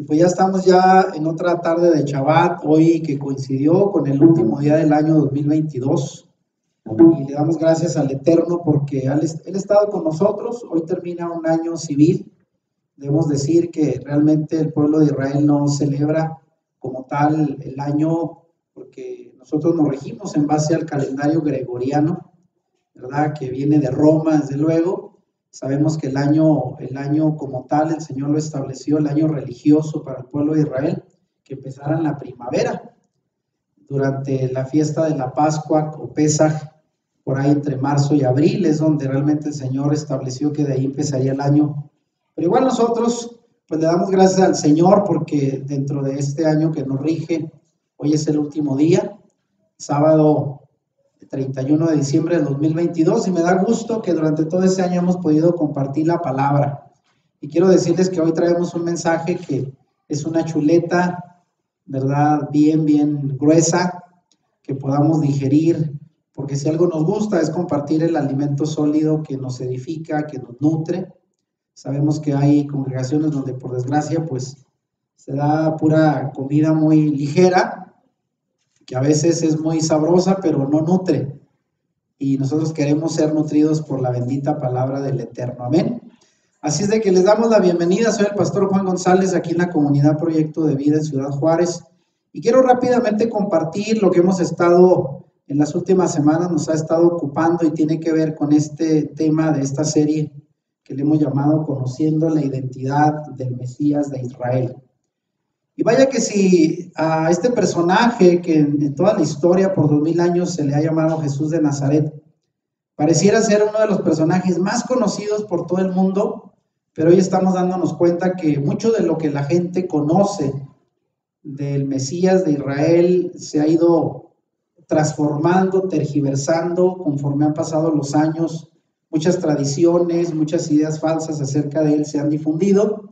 pues ya estamos ya en otra tarde de Shabbat, hoy que coincidió con el último día del año 2022. Y le damos gracias al Eterno porque Él ha estado con nosotros. Hoy termina un año civil. Debemos decir que realmente el pueblo de Israel no celebra como tal el año porque nosotros nos regimos en base al calendario gregoriano, ¿verdad? Que viene de Roma, desde luego. Sabemos que el año como tal, el Señor lo estableció, el año religioso para el pueblo de Israel, que empezara en la primavera, durante la fiesta de la Pascua o Pesaj, por ahí entre marzo y abril, es donde realmente el Señor estableció que de ahí empezaría el año. Pero igual nosotros, pues le damos gracias al Señor porque dentro de este año que nos rige, hoy es el último día, sábado 31 de diciembre del 2022, y me da gusto que durante todo este año hemos podido compartir la palabra. Y quiero decirles que hoy traemos un mensaje que es una chuleta, ¿verdad? Bien gruesa, que podamos digerir, porque si algo nos gusta es compartir el alimento sólido que nos edifica, que nos nutre. Sabemos que hay congregaciones donde por desgracia pues se da pura comida muy ligera, que a veces es muy sabrosa, pero no nutre. Y nosotros queremos ser nutridos por la bendita palabra del Eterno. Amén. Así es de que les damos la bienvenida. Soy el pastor Juan González, aquí en la comunidad Proyecto de Vida en Ciudad Juárez. Y quiero rápidamente compartir lo que hemos estado en las últimas semanas, nos ha estado ocupando y tiene que ver con este tema de esta serie que le hemos llamado Conociendo la Identidad del Mesías de Israel. Y vaya que si a este personaje que en toda la historia por 2000 años se le ha llamado Jesús de Nazaret, pareciera ser uno de los personajes más conocidos por todo el mundo, pero hoy estamos dándonos cuenta que mucho de lo que la gente conoce del Mesías de Israel se ha ido transformando, tergiversando conforme han pasado los años. Muchas tradiciones, muchas ideas falsas acerca de él se han difundido.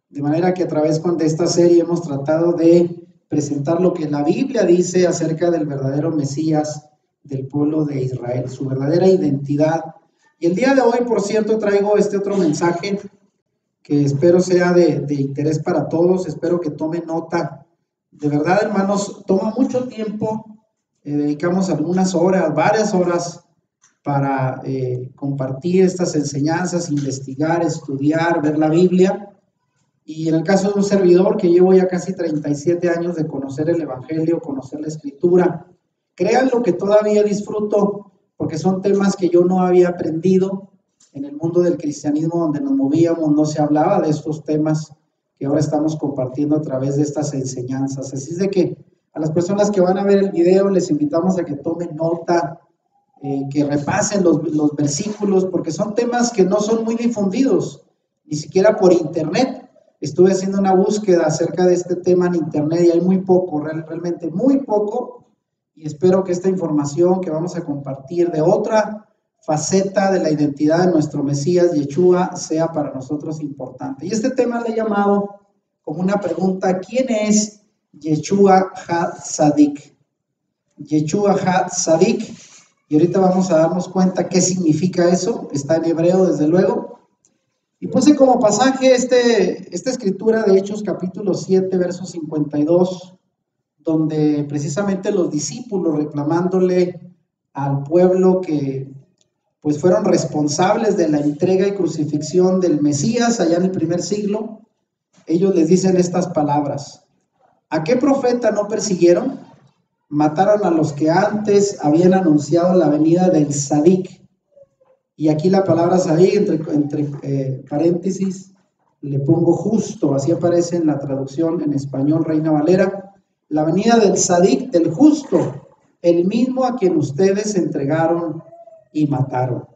De manera que a través de esta serie hemos tratado de presentar lo que la Biblia dice acerca del verdadero Mesías del pueblo de Israel, su verdadera identidad. Y el día de hoy, por cierto, traigo este otro mensaje que espero sea de interés para todos. Espero que tomen nota. De verdad, hermanos, toma mucho tiempo. Dedicamos algunas horas, varias horas para compartir estas enseñanzas, investigar, estudiar, ver la Biblia. Y en el caso de un servidor que llevo ya casi 37 años de conocer el Evangelio, conocer la Escritura, créanlo que todavía disfruto, porque son temas que yo no había aprendido en el mundo del cristianismo donde nos movíamos, no se hablaba de estos temas que ahora estamos compartiendo a través de estas enseñanzas. Así es de que a las personas que van a ver el video les invitamos a que tomen nota, que repasen los versículos, porque son temas que no son muy difundidos, ni siquiera por internet. Estuve haciendo una búsqueda acerca de este tema en internet y hay muy poco, realmente muy poco, y espero que esta información que vamos a compartir de otra faceta de la identidad de nuestro Mesías, Yeshua, sea para nosotros importante. Y este tema le he llamado como una pregunta: ¿quién es Yeshua HaTzadik? Yeshua HaTzadik, y ahorita vamos a darnos cuenta qué significa eso. Está en hebreo, desde luego. Y puse como pasaje esta escritura de Hechos capítulo 7, verso 52, donde precisamente los discípulos, reclamándole al pueblo que pues fueron responsables de la entrega y crucifixión del Mesías allá en el primer siglo, ellos les dicen estas palabras: ¿a qué profeta no persiguieron? Mataron a los que antes habían anunciado la venida del Tzadik. Y aquí la palabra Tzadik, entre paréntesis, le pongo justo, así aparece en la traducción en español Reina Valera: la venida del Tzadik, del justo, el mismo a quien ustedes entregaron y mataron.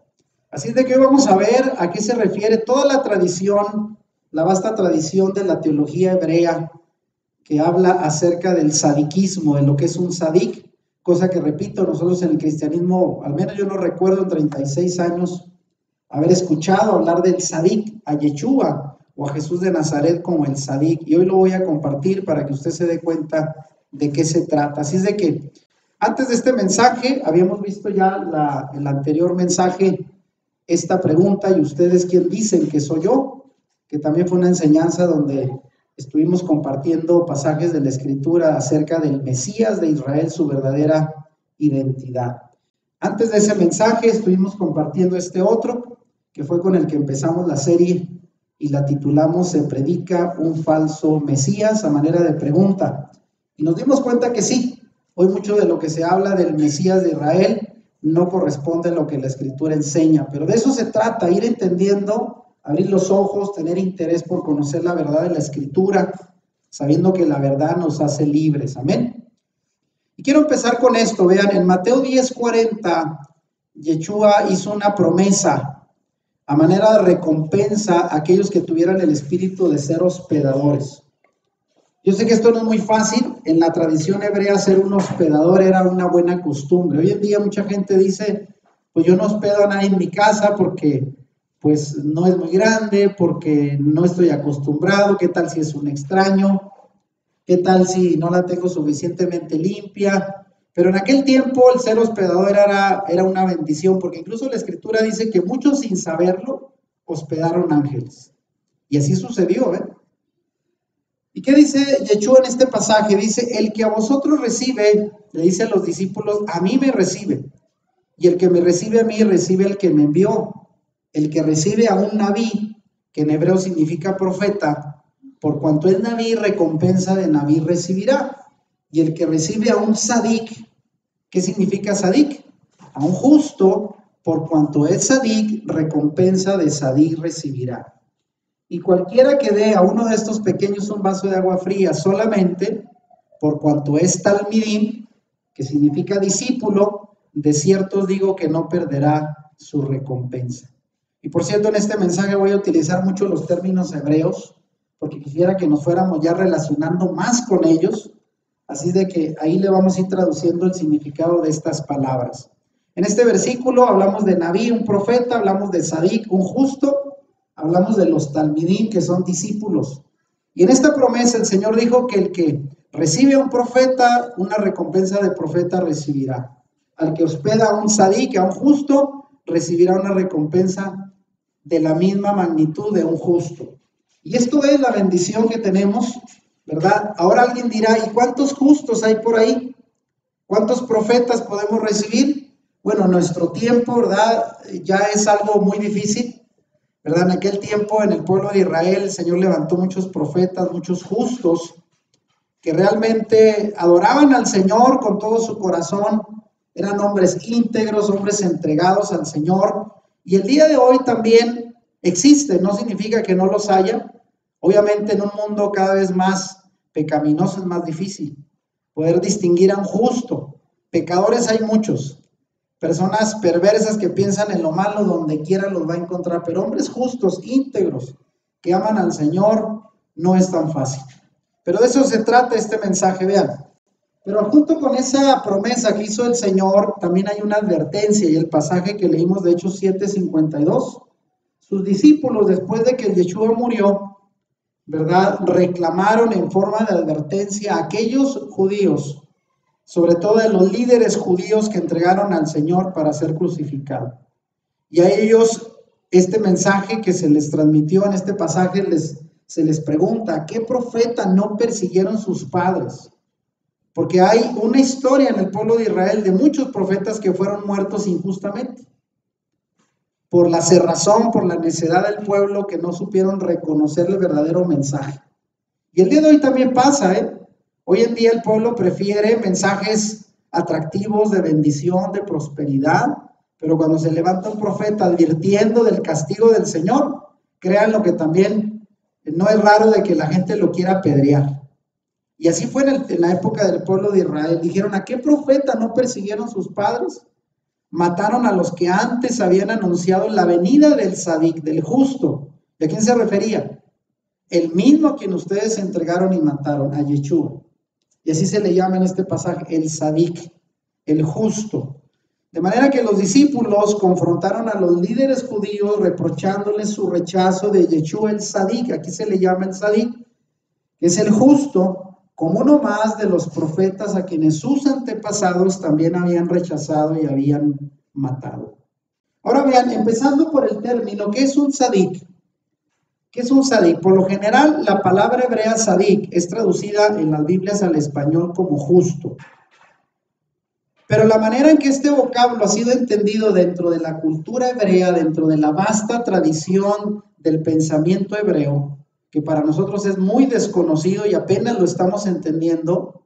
Así es de que hoy vamos a ver a qué se refiere toda la tradición, la vasta tradición de la teología hebrea, que habla acerca del tzadikismo, de lo que es un tzadik, cosa que, repito, nosotros en el cristianismo, al menos yo no recuerdo en 36 años haber escuchado hablar del tzadik, a Yeshua o a Jesús de Nazaret como el tzadik, y hoy lo voy a compartir para que usted se dé cuenta de qué se trata. Así es de que antes de este mensaje, habíamos visto ya el anterior mensaje, esta pregunta: ¿y ustedes quién dicen que soy yo? Que también fue una enseñanza donde estuvimos compartiendo pasajes de la Escritura acerca del Mesías de Israel, su verdadera identidad. Antes de ese mensaje estuvimos compartiendo este otro, que fue con el que empezamos la serie y la titulamos "Se predica un falso Mesías", a manera de pregunta. Y nos dimos cuenta que sí, hoy mucho de lo que se habla del Mesías de Israel no corresponde a lo que la Escritura enseña, pero de eso se trata, ir entendiendo, abrir los ojos, tener interés por conocer la verdad de la Escritura, sabiendo que la verdad nos hace libres. Amén. Y quiero empezar con esto. Vean, en Mateo 10:40, Yeshua hizo una promesa a manera de recompensa a aquellos que tuvieran el espíritu de ser hospedadores. Yo sé que esto no es muy fácil. En la tradición hebrea ser un hospedador era una buena costumbre. Hoy en día mucha gente dice, pues yo no hospedo a nadie en mi casa porque pues no es muy grande, porque no estoy acostumbrado. ¿Qué tal si es un extraño? ¿Qué tal si no la tengo suficientemente limpia? Pero en aquel tiempo el ser hospedador era una bendición, porque incluso la Escritura dice que muchos sin saberlo hospedaron ángeles. Y así sucedió, ¿eh? ¿Y qué dice Yeshua en este pasaje? Dice, el que a vosotros recibe, le dice a los discípulos, a mí me recibe. Y el que me recibe a mí, recibe al que me envió. El que recibe a un nabí, que en hebreo significa profeta, por cuanto es nabí, recompensa de nabí recibirá. Y el que recibe a un sadik, ¿qué significa sadik? A un justo, por cuanto es sadik, recompensa de sadik recibirá. Y cualquiera que dé a uno de estos pequeños un vaso de agua fría solamente, por cuanto es talmidín, que significa discípulo, de cierto os digo que no perderá su recompensa. Y por cierto, en este mensaje voy a utilizar mucho los términos hebreos, porque quisiera que nos fuéramos ya relacionando más con ellos, así de que ahí le vamos a ir traduciendo el significado de estas palabras. En este versículo hablamos de Nabí, un profeta, hablamos de Sadik, un justo, hablamos de los talmidín, que son discípulos. Y en esta promesa el Señor dijo que el que recibe a un profeta, una recompensa de profeta recibirá. Al que hospeda a un sadik, a un justo, recibirá una recompensa de la misma magnitud de un justo. Y esto es la bendición que tenemos, ¿verdad? Ahora alguien dirá, ¿y cuántos justos hay por ahí? ¿Cuántos profetas podemos recibir? Bueno, nuestro tiempo, ¿verdad? Ya es algo muy difícil, ¿verdad? En aquel tiempo, en el pueblo de Israel, el Señor levantó muchos profetas, muchos justos, que realmente adoraban al Señor con todo su corazón. Eran hombres íntegros, hombres entregados al Señor. Y el día de hoy también existe, no significa que no los haya. Obviamente en un mundo cada vez más pecaminoso es más difícil poder distinguir a un justo. Pecadores hay muchos. Personas perversas que piensan en lo malo, donde quiera los va a encontrar, pero hombres justos, íntegros, que aman al Señor, no es tan fácil. Pero de eso se trata este mensaje, vean. Pero junto con esa promesa que hizo el Señor, también hay una advertencia, y el pasaje que leímos de Hechos 7:52, sus discípulos, después de que Yeshua murió, ¿verdad?, reclamaron en forma de advertencia a aquellos judíos, sobre todo de los líderes judíos que entregaron al Señor para ser crucificado. Y a ellos este mensaje que se les transmitió en este pasaje se les pregunta, ¿qué profeta no persiguieron sus padres? Porque hay una historia en el pueblo de Israel de muchos profetas que fueron muertos injustamente por la cerrazón, por la necedad del pueblo, que no supieron reconocer el verdadero mensaje. Y el día de hoy también pasa, ¿eh? Hoy en día el pueblo prefiere mensajes atractivos de bendición, de prosperidad, pero cuando se levanta un profeta advirtiendo del castigo del Señor, créanlo que también no es raro de que la gente lo quiera apedrear. Y así fue en la época del pueblo de Israel. Dijeron, ¿a qué profeta no persiguieron sus padres? Mataron a los que antes habían anunciado la venida del Sadik, del justo. ¿De quién se refería? El mismo a quien ustedes entregaron y mataron, a Yeshua. Y así se le llama en este pasaje, el Sadik, el justo. De manera que los discípulos confrontaron a los líderes judíos reprochándoles su rechazo de Yeshua el Sadik. Aquí se le llama el Sadik, que es el justo, como uno más de los profetas a quienes sus antepasados también habían rechazado y habían matado. Ahora vean, empezando por el término, ¿qué es un Sadik? ¿Qué es un sadik? Por lo general, la palabra hebrea sadik es traducida en las Biblias al español como justo. Pero la manera en que este vocablo ha sido entendido dentro de la cultura hebrea, dentro de la vasta tradición del pensamiento hebreo, que para nosotros es muy desconocido y apenas lo estamos entendiendo,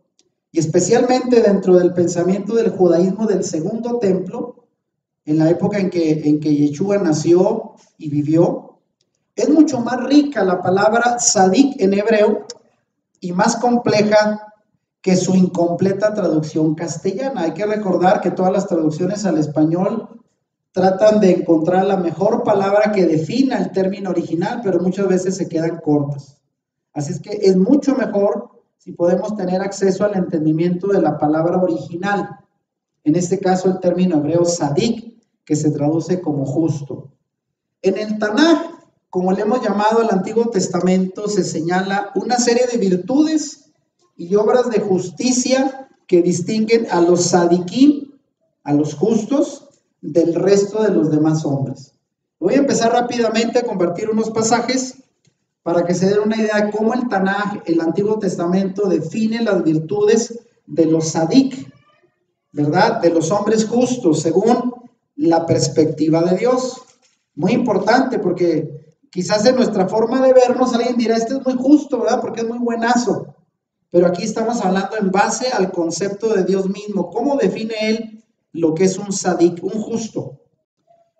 y especialmente dentro del pensamiento del judaísmo del segundo templo, en la época en que Yeshua nació y vivió, es mucho más rica la palabra sadik en hebreo y más compleja que su incompleta traducción castellana. Hay que recordar que todas las traducciones al español tratan de encontrar la mejor palabra que defina el término original, pero muchas veces se quedan cortas. Así es que es mucho mejor si podemos tener acceso al entendimiento de la palabra original. En este caso, el término hebreo sadik, que se traduce como justo. En el Tanaj, como le hemos llamado al Antiguo Testamento, se señala una serie de virtudes y obras de justicia que distinguen a los sadikim, a los justos, del resto de los demás hombres. Voy a empezar rápidamente a compartir unos pasajes para que se den una idea de cómo el Tanaj, el Antiguo Testamento, define las virtudes de los sadik, ¿verdad? De los hombres justos, según la perspectiva de Dios. Muy importante porque quizás en nuestra forma de vernos alguien dirá, este es muy justo, ¿verdad? Porque es muy buenazo. Pero aquí estamos hablando en base al concepto de Dios mismo. ¿Cómo define Él lo que es un sadik, un justo?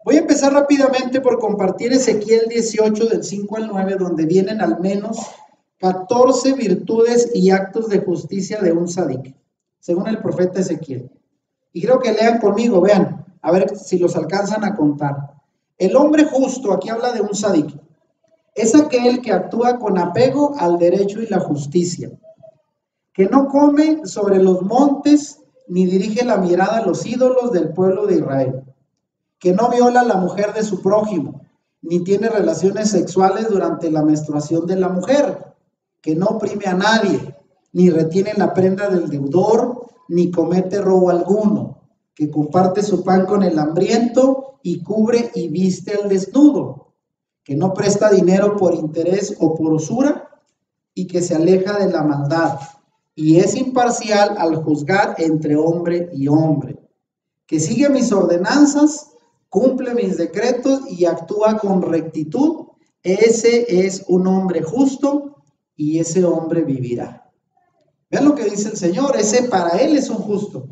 Voy a empezar rápidamente por compartir Ezequiel 18 del 5 al 9, donde vienen al menos 14 virtudes y actos de justicia de un sadik, según el profeta Ezequiel. Y creo que lean conmigo, vean, a ver si los alcanzan a contar. El hombre justo, aquí habla de un sadik, es aquel que actúa con apego al derecho y la justicia, que no come sobre los montes ni dirige la mirada a los ídolos del pueblo de Israel, que no viola a la mujer de su prójimo, ni tiene relaciones sexuales durante la menstruación de la mujer, que no oprime a nadie, ni retiene la prenda del deudor, ni comete robo alguno, que comparte su pan con el hambriento y cubre y viste al desnudo, que no presta dinero por interés o por usura y que se aleja de la maldad y es imparcial al juzgar entre hombre y hombre, que sigue mis ordenanzas, cumple mis decretos y actúa con rectitud. Ese es un hombre justo y ese hombre vivirá. Vean lo que dice el Señor, ese para él es un justo.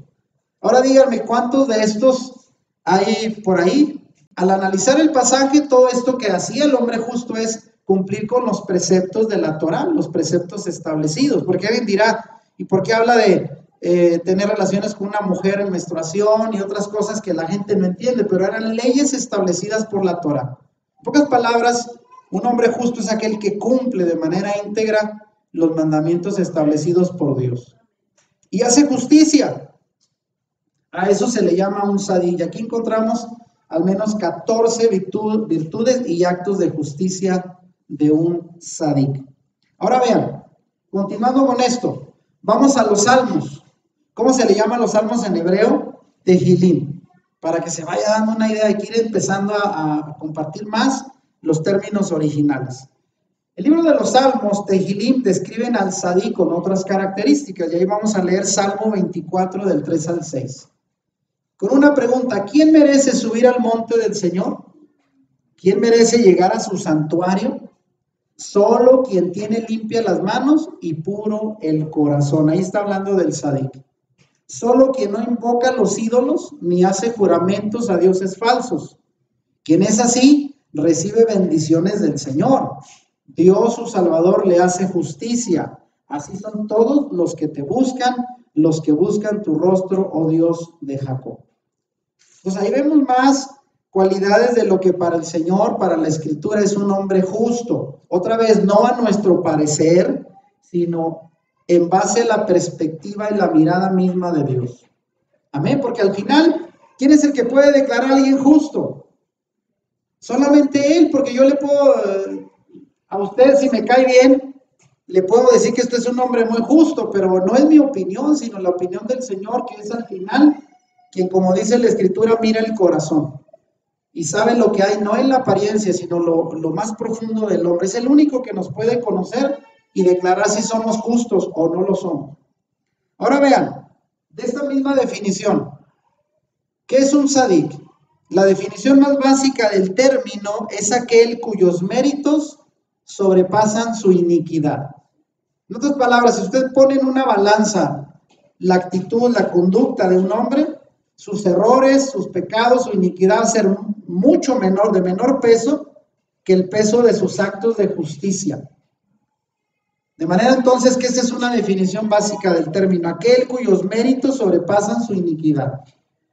Ahora díganme, ¿cuántos de estos hay por ahí? Al analizar el pasaje, todo esto que hacía el hombre justo es cumplir con los preceptos de la Torá, los preceptos establecidos. Porque alguien dirá, ¿y por qué habla de tener relaciones con una mujer en menstruación y otras cosas que la gente no entiende? Pero eran leyes establecidas por la Torá. En pocas palabras, un hombre justo es aquel que cumple de manera íntegra los mandamientos establecidos por Dios y hace justicia. A eso se le llama un sadik. Y aquí encontramos al menos 14 virtudes y actos de justicia de un sadik. Ahora vean, continuando con esto, vamos a los salmos. ¿Cómo se le llaman los salmos en hebreo? Tehilim. Para que se vaya dando una idea, hay que ir empezando a compartir más los términos originales. El libro de los Salmos, Tehilim, describen al sadik con otras características. Y ahí vamos a leer Salmo 24 del 3 al 6. Con una pregunta, ¿quién merece subir al monte del Señor? ¿Quién merece llegar a su santuario? Solo quien tiene limpias las manos y puro el corazón. Ahí está hablando del sadik. Solo quien no invoca a los ídolos ni hace juramentos a dioses falsos. Quien es así, recibe bendiciones del Señor. Dios, su Salvador, le hace justicia. Así son todos los que te buscan, los que buscan tu rostro, oh Dios de Jacob. Pues ahí vemos más cualidades de lo que para el Señor, para la Escritura, es un hombre justo. Otra vez, no a nuestro parecer, sino en base a la perspectiva y la mirada misma de Dios. Amén, porque al final, ¿quién es el que puede declarar a alguien justo? Solamente Él, porque yo le puedo, a usted si me cae bien, le puedo decir que este es un hombre muy justo, pero no es mi opinión, sino la opinión del Señor, que es al final quien, como dice la Escritura, mira el corazón. y sabe lo que hay, no en la apariencia, sino lo más profundo del hombre. Es el único que nos puede conocer y declarar si somos justos o no lo somos. Ahora vean, de esta misma definición, ¿qué es un tzadik? La definición más básica del término es aquel cuyos méritos sobrepasan su iniquidad. En otras palabras, si usted pone en una balanza la actitud, la conducta de un hombre, sus errores, sus pecados, su iniquidad va a ser mucho menor, de menor peso que el peso de sus actos de justicia. De manera entonces que esa es una definición básica del término, aquel cuyos méritos sobrepasan su iniquidad.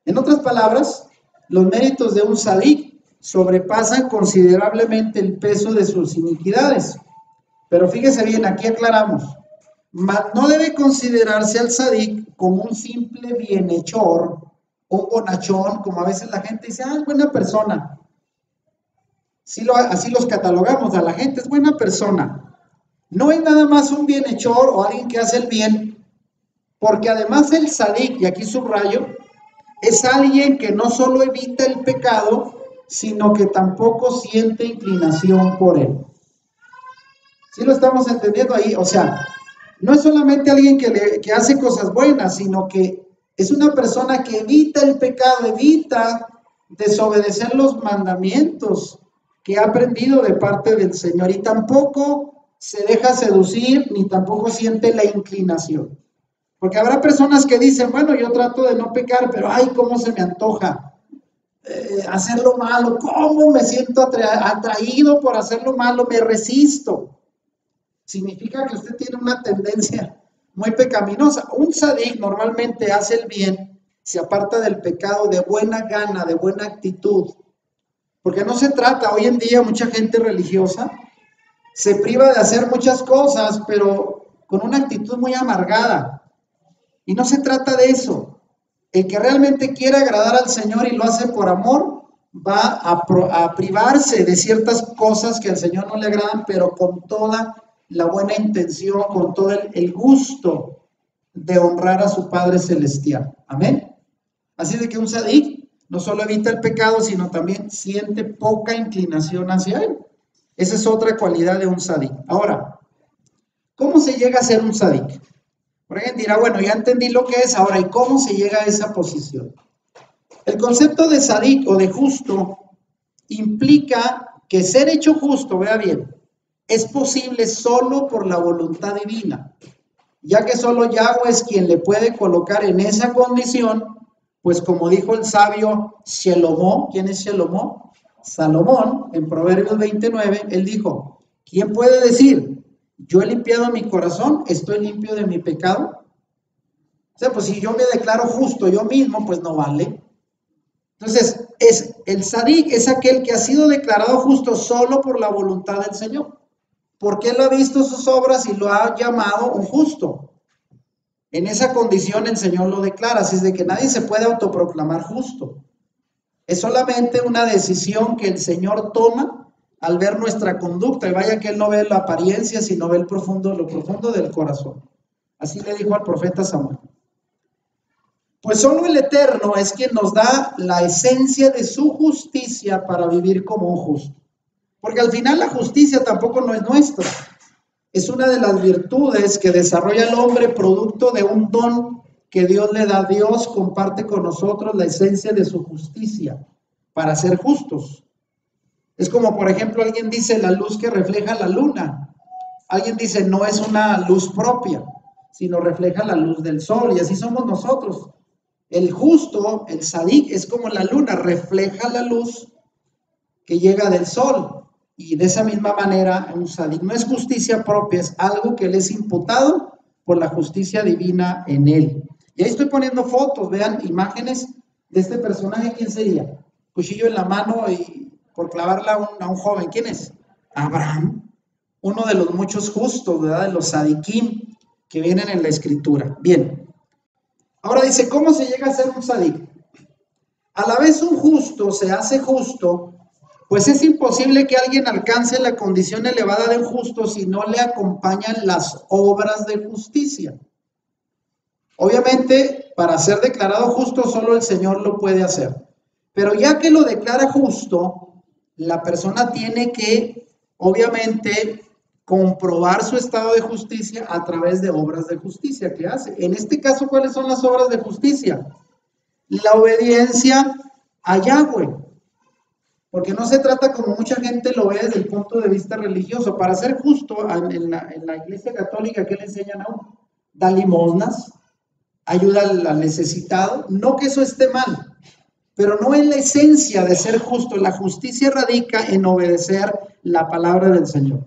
En otras palabras, los méritos de un tzadik sobrepasan considerablemente el peso de sus iniquidades. Pero fíjese bien, aquí aclaramos, no debe considerarse al tzadik como un simple bienhechor, un bonachón, como a veces la gente dice, es buena persona. Así los catalogamos, a la gente es buena persona. No es nada más un bienhechor o alguien que hace el bien, porque además el tzadik, y aquí subrayo, es alguien que no solo evita el pecado, sino que tampoco siente inclinación por él. ¿Sí lo estamos entendiendo ahí? O sea, no es solamente alguien que hace cosas buenas, sino que es una persona que evita el pecado, evita desobedecer los mandamientos que ha aprendido de parte del Señor, y tampoco se deja seducir, ni tampoco siente la inclinación. Porque habrá personas que dicen, bueno, yo trato de no pecar, pero ay, cómo se me antoja hacer lo malo, cómo me siento atraído por hacer lo malo, me resisto. Significa que usted tiene una tendencia muy pecaminosa. Un tzadik normalmente hace el bien, se aparta del pecado de buena gana, de buena actitud. Porque no se trata, hoy en día mucha gente religiosa se priva de hacer muchas cosas, pero con una actitud muy amargada. Y no se trata de eso. El que realmente quiere agradar al Señor y lo hace por amor, va a privarse de ciertas cosas que al Señor no le agradan, pero con toda la buena intención, con todo el gusto de honrar a su Padre Celestial. Amén. Así de que un tzadik no solo evita el pecado, sino también siente poca inclinación hacia él. Esa es otra cualidad de un tzadik. Ahora, ¿cómo se llega a ser un tzadik? Por ejemplo, dirá, bueno, ya entendí lo que es ahora, ¿y cómo se llega a esa posición? El concepto de tzadik o de justo implica que ser hecho justo, vea bien, es posible solo por la voluntad divina, ya que solo Yahweh es quien le puede colocar en esa condición, pues como dijo el sabio Shelomó, ¿quién es Shelomó? Salomón, en Proverbios 29, él dijo, ¿quién puede decir, yo he limpiado mi corazón, estoy limpio de mi pecado? O sea, pues si yo me declaro justo yo mismo, pues no vale. Entonces, el tzadik es aquel que ha sido declarado justo solo por la voluntad del Señor, porque él ha visto sus obras y lo ha llamado un justo. En esa condición el Señor lo declara, así es de que nadie se puede autoproclamar justo. Es solamente una decisión que el Señor toma al ver nuestra conducta, y vaya que Él no ve la apariencia, sino ve lo profundo del corazón. Así le dijo al profeta Samuel. Pues solo el Eterno es quien nos da la esencia de su justicia para vivir como un justo. Porque al final la justicia tampoco no es nuestra. Es una de las virtudes que desarrolla el hombre producto de un don que Dios le da. Dios comparte con nosotros la esencia de su justicia para ser justos. Es como, por ejemplo, alguien dice la luz que refleja la luna. Alguien dice no es una luz propia, sino refleja la luz del sol. Y así somos nosotros. El justo, el tzadik, es como la luna, refleja la luz que llega del sol. Y de esa misma manera, un tzadik no es justicia propia, es algo que le es imputado por la justicia divina en él. Y ahí estoy poniendo fotos, vean imágenes de este personaje. ¿Quién sería? Cuchillo en la mano y por clavarla a un joven. ¿Quién es? Abraham, uno de los muchos justos, ¿verdad? De los tzadikim que vienen en la escritura. Bien. Ahora dice, ¿cómo se llega a ser un tzadik? A la vez un justo se hace justo, pues es imposible que alguien alcance la condición elevada de un justo si no le acompañan las obras de justicia. Obviamente, para ser declarado justo, solo el Señor lo puede hacer. Pero ya que lo declara justo, la persona tiene que, obviamente, comprobar su estado de justicia a través de obras de justicia que hace. En este caso, ¿cuáles son las obras de justicia? La obediencia a Yahweh. Porque no se trata como mucha gente lo ve desde el punto de vista religioso. Para ser justo, en la Iglesia Católica, ¿qué le enseñan a uno? Da limosnas, ayuda al necesitado. No que eso esté mal, pero no es la esencia de ser justo. La justicia radica en obedecer la palabra del Señor.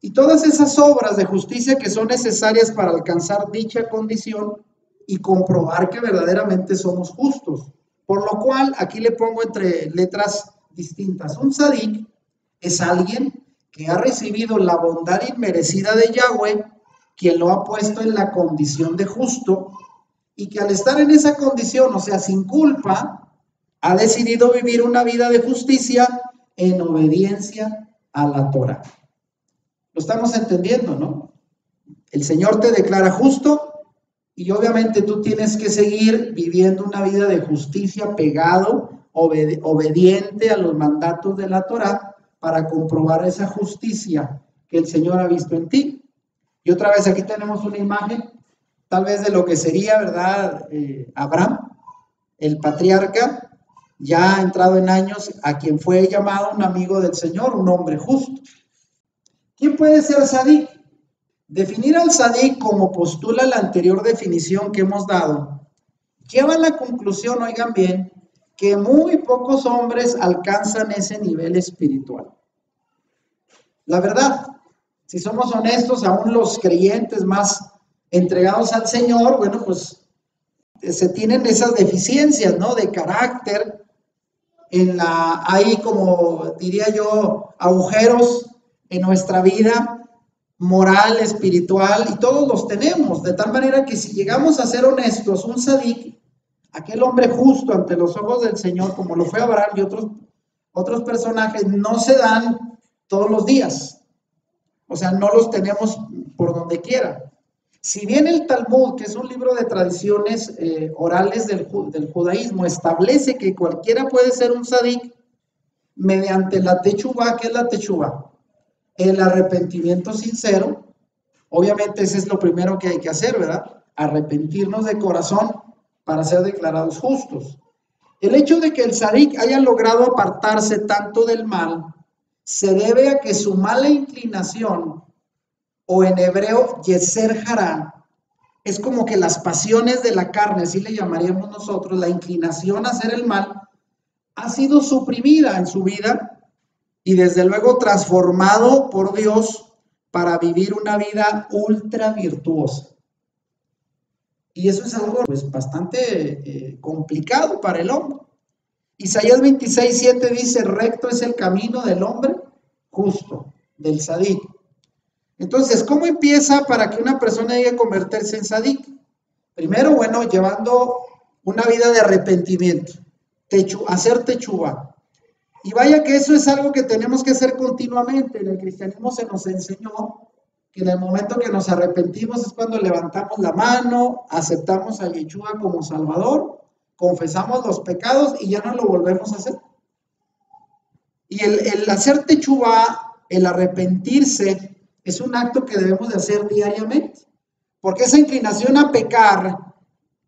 Y todas esas obras de justicia que son necesarias para alcanzar dicha condición y comprobar que verdaderamente somos justos. Por lo cual, aquí le pongo entre letras distintas. Un tzadik es alguien que ha recibido la bondad inmerecida de Yahweh, quien lo ha puesto en la condición de justo, y que al estar en esa condición, o sea, sin culpa, ha decidido vivir una vida de justicia en obediencia a la Torah. Lo estamos entendiendo, ¿no? El Señor te declara justo y obviamente tú tienes que seguir viviendo una vida de justicia pegado, obediente a los mandatos de la Torah para comprobar esa justicia que el Señor ha visto en ti. Y otra vez aquí tenemos una imagen, tal vez de lo que sería, ¿verdad? Abraham, el patriarca, ya entrado en años, a quien fue llamado un amigo del Señor, un hombre justo. ¿Quién puede ser tzadik? Definir al tzadik como postula la anterior definición que hemos dado, lleva a la conclusión, oigan bien, que muy pocos hombres alcanzan ese nivel espiritual. La verdad, si somos honestos, aún los creyentes más entregados al Señor, bueno, pues se tienen esas deficiencias, ¿no? De carácter, hay como diría yo, agujeros en nuestra vida moral, espiritual, y todos los tenemos, de tal manera que si llegamos a ser honestos, un tzadik, aquel hombre justo ante los ojos del Señor, como lo fue Abraham y otros personajes, no se dan todos los días, o sea, no los tenemos por donde quiera. Si bien el Talmud, que es un libro de tradiciones orales del judaísmo, establece que cualquiera puede ser un tzadik mediante la techubá. ¿Qué es la techubá? El arrepentimiento sincero. Obviamente ese es lo primero que hay que hacer, ¿verdad? Arrepentirnos de corazón para ser declarados justos. El hecho de que el tzadik haya logrado apartarse tanto del mal se debe a que su mala inclinación, o en hebreo Yetzer Hará, es como que las pasiones de la carne, así le llamaríamos nosotros, la inclinación a hacer el mal, ha sido suprimida en su vida y desde luego transformado por Dios para vivir una vida ultra virtuosa. Y eso es algo pues bastante complicado para el hombre. Isaías 26:7 dice, recto es el camino del hombre justo, del tzadik. Entonces, ¿cómo empieza para que una persona llegue a convertirse en tzadik? Primero, bueno, llevando una vida de arrepentimiento, hacer techubá. Y vaya que eso es algo que tenemos que hacer continuamente. En el cristianismo se nos enseñó que en el momento que nos arrepentimos es cuando levantamos la mano, aceptamos a Yeshua como Salvador, confesamos los pecados y ya no lo volvemos a hacer. Y el hacer techubá, el arrepentirse, es un acto que debemos de hacer diariamente, porque esa inclinación a pecar,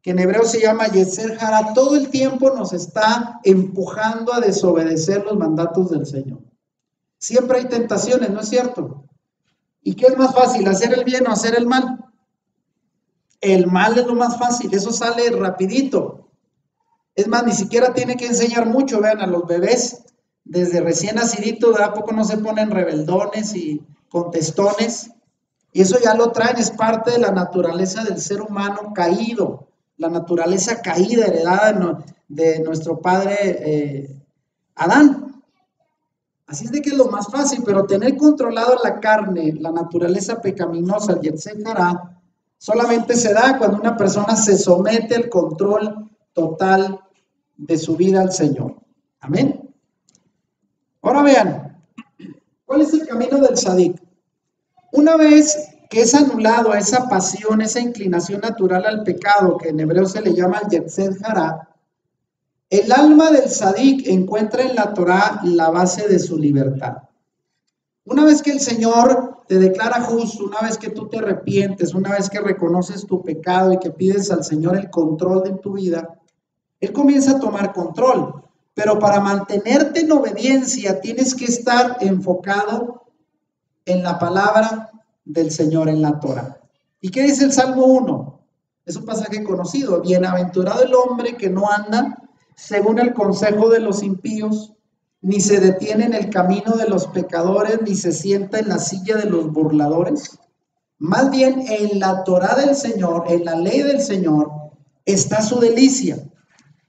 que en hebreo se llama Yetzer Hará, todo el tiempo nos está empujando a desobedecer los mandatos del Señor. Siempre hay tentaciones, ¿no es cierto? ¿Y qué es más fácil, hacer el bien o hacer el mal? El mal es lo más fácil, eso sale rapidito. Es más, ni siquiera tiene que enseñar mucho. Vean, a los bebés, desde recién naciditos, ¿de a poco no se ponen rebeldones y contestones? Y eso ya lo traen, es parte de la naturaleza del ser humano caído, la naturaleza caída heredada de nuestro padre Adán. Así es de que es lo más fácil, pero tener controlado la carne, la naturaleza pecaminosa, el Yetzer Hará, solamente se da cuando una persona se somete al control total de su vida al Señor. Amén. Ahora vean, ¿cuál es el camino del tzadik? Una vez que es anulado a esa pasión, esa inclinación natural al pecado, que en hebreo se le llama el Yetzer Hará, El alma del tzadik encuentra en la Torá la base de su libertad. Una vez que el Señor te declara justo, una vez que tú te arrepientes, una vez que reconoces tu pecado y que pides al Señor el control de tu vida, Él comienza a tomar control. Pero para mantenerte en obediencia tienes que estar enfocado en la palabra del Señor, en la Torá. ¿Y qué dice el Salmo 1? Es un pasaje conocido. Bienaventurado el hombre que no anda según el consejo de los impíos, ni se detiene en el camino de los pecadores, ni se sienta en la silla de los burladores. Más bien en la Torá del Señor, en la ley del Señor, está su delicia,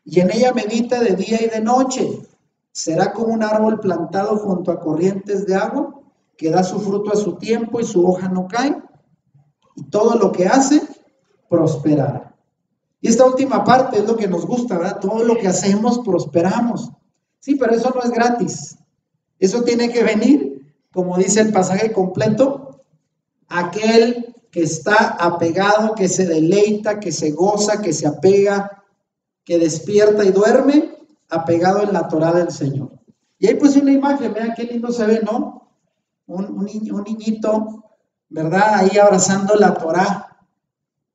y en ella medita de día y de noche. Será como un árbol plantado junto a corrientes de agua, que da su fruto a su tiempo y su hoja no cae, y todo lo que hace prosperará. Y esta última parte es lo que nos gusta, ¿verdad? Todo lo que hacemos prosperamos. Sí, pero eso no es gratis. Eso tiene que venir, como dice el pasaje completo, aquel que está apegado, que se deleita, que se goza, que se apega, que despierta y duerme, apegado en la Torá del Señor. Y ahí pues una imagen, vean qué lindo se ve, ¿no? Un niñito, ¿verdad? Ahí abrazando la Torá.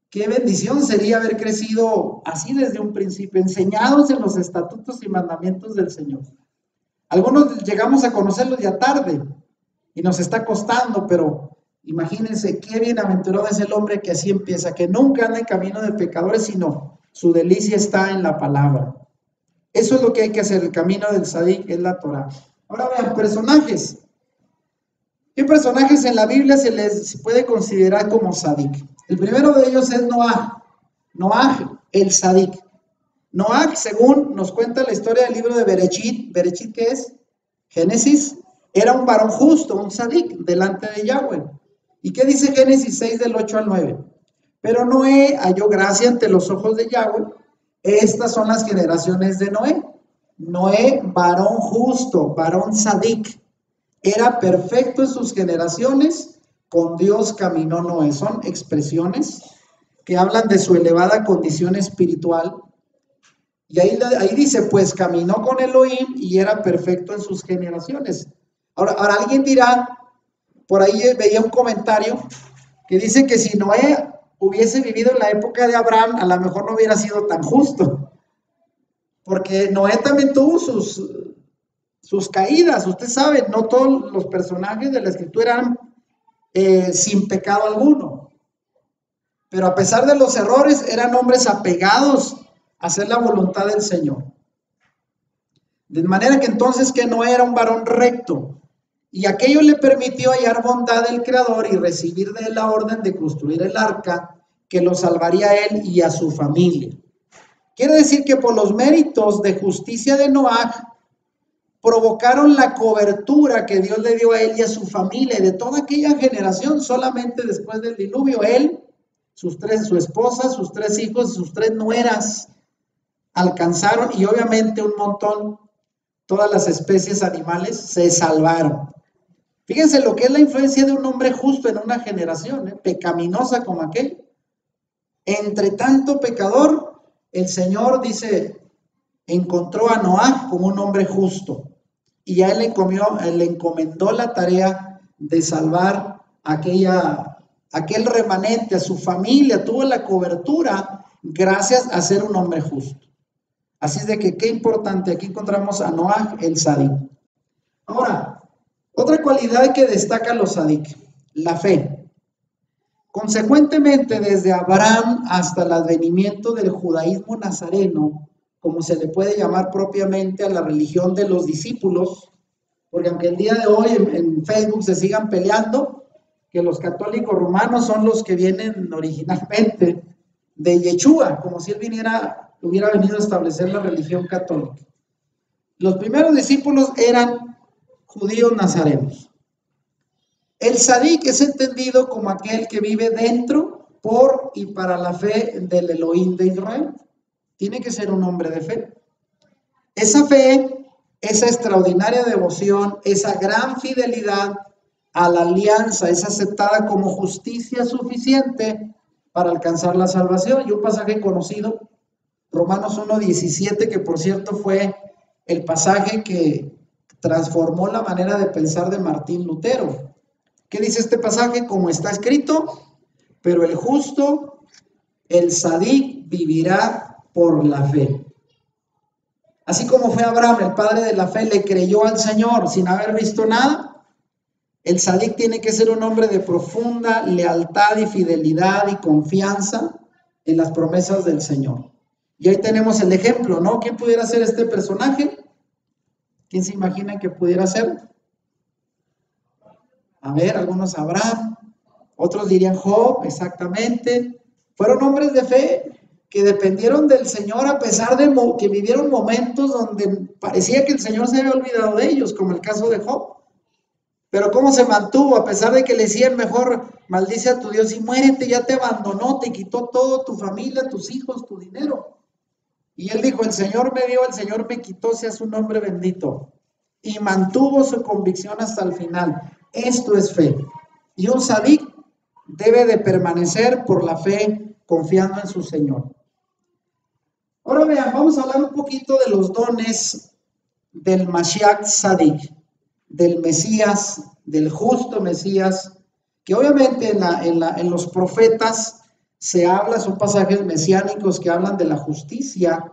Qué bendición sería haber crecido así desde un principio, enseñados en los estatutos y mandamientos del Señor. Algunos llegamos a conocerlos ya tarde y nos está costando, pero imagínense qué bienaventurado es el hombre que así empieza, que nunca anda en camino de pecadores, sino su delicia está en la palabra. Eso es lo que hay que hacer, el camino del tzadik es la Torá. Ahora vean, personajes. ¿Qué personajes en la Biblia se les puede considerar como tzadik? El primero de ellos es Noaj. Noaj, el tzadik. Noaj, según nos cuenta la historia del libro de Berechit, ¿Berechit qué es? Génesis, era un varón justo, un tzadik, delante de Yahweh. ¿Y qué dice Génesis 6 del 8 al 9? Pero Noé halló gracia ante los ojos de Yahweh. Estas son las generaciones de Noé. Noé, varón justo, varón tzadik. Era perfecto en sus generaciones, con Dios caminó Noé. Son expresiones que hablan de su elevada condición espiritual. Y ahí dice, pues caminó con Elohim y era perfecto en sus generaciones. Ahora alguien dirá, por ahí veía un comentario que dice que si Noé hubiese vivido en la época de Abraham, a lo mejor no hubiera sido tan justo. Porque Noé también tuvo sus caídas. Usted sabe, no todos los personajes de la escritura eran sin pecado alguno. Pero a pesar de los errores, eran hombres apegados a hacer la voluntad del Señor. De manera que entonces que Noé era un varón recto, y aquello le permitió hallar bondad del Creador y recibir de él la orden de construir el arca que lo salvaría a él y a su familia. Quiere decir que por los méritos de justicia de Noaj, provocaron la cobertura que Dios le dio a él y a su familia y de toda aquella generación. Solamente después del diluvio, él, su esposa, sus 3 hijos y sus 3 nueras alcanzaron, y obviamente un montón, todas las especies animales se salvaron. Fíjense lo que es la influencia de un hombre justo en una generación, pecaminosa como aquel. Entre tanto pecador, el Señor dice, encontró a Noaj como un hombre justo, y a él le encomendó la tarea de salvar aquel remanente, a su familia. Tuvo la cobertura gracias a ser un hombre justo. Así es de que qué importante, aquí encontramos a Noaj el tzadik. Ahora, otra cualidad que destaca los tzadik, la fe. Consecuentemente, desde Abraham hasta el advenimiento del judaísmo nazareno, como se le puede llamar propiamente a la religión de los discípulos, porque aunque el día de hoy en Facebook se sigan peleando, que los católicos romanos son los que vienen originalmente de Yeshua, como si él hubiera venido a establecer la religión católica. Los primeros discípulos eran judíos nazarenos. El tzadik es entendido como aquel que vive dentro, por y para la fe del Elohim de Israel. Tiene que ser un hombre de fe. Esa fe, esa extraordinaria devoción, esa gran fidelidad a la alianza es aceptada como justicia suficiente para alcanzar la salvación. Y un pasaje conocido, Romanos 1:17, que por cierto fue el pasaje que transformó la manera de pensar de Martín Lutero. ¿Qué dice este pasaje? Como está escrito, pero el justo, el sadik, vivirá por la fe. Así como fue Abraham, el padre de la fe, le creyó al Señor sin haber visto nada, el sadik tiene que ser un hombre de profunda lealtad y fidelidad y confianza en las promesas del Señor. Y ahí tenemos el ejemplo, ¿no? ¿Quién pudiera ser este personaje? ¿Quién se imagina que pudiera ser? A ver, algunos Abraham, otros dirían Job, exactamente. Fueron hombres de fe que dependieron del Señor a pesar de que vivieron momentos donde parecía que el Señor se había olvidado de ellos, como el caso de Job. Pero cómo se mantuvo, a pesar de que le decían mejor, maldice a tu Dios y muérete, ya te abandonó, te quitó todo, tu familia, tus hijos, tu dinero. Y él dijo, el Señor me dio, el Señor me quitó, sea su nombre bendito. Y mantuvo su convicción hasta el final. Esto es fe. Y un sadik debe de permanecer por la fe, confiando en su Señor. Ahora vean, vamos a hablar un poquito de los dones del Mashiach Sadik, del Mesías, del justo Mesías, que obviamente en los profetas se habla, son pasajes mesiánicos que hablan de la justicia.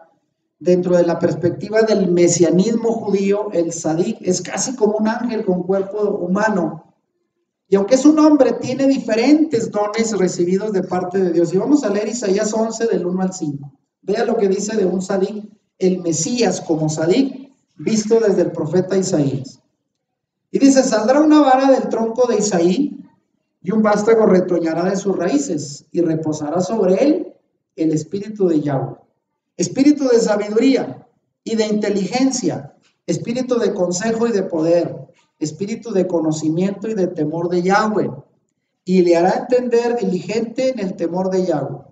Dentro de la perspectiva del mesianismo judío, el Sadik es casi como un ángel con cuerpo humano. Y aunque es un hombre, tiene diferentes dones recibidos de parte de Dios. Y vamos a leer Isaías 11 del 1 al 5. Vea lo que dice de un Sadik, el Mesías como Sadik, visto desde el profeta Isaías. Y dice, saldrá una vara del tronco de Isaí, y un vástago retoñará de sus raíces, y reposará sobre él el espíritu de Yahweh. Espíritu de sabiduría y de inteligencia, espíritu de consejo y de poder, espíritu de conocimiento y de temor de Yahweh, y le hará entender diligente en el temor de Yahweh.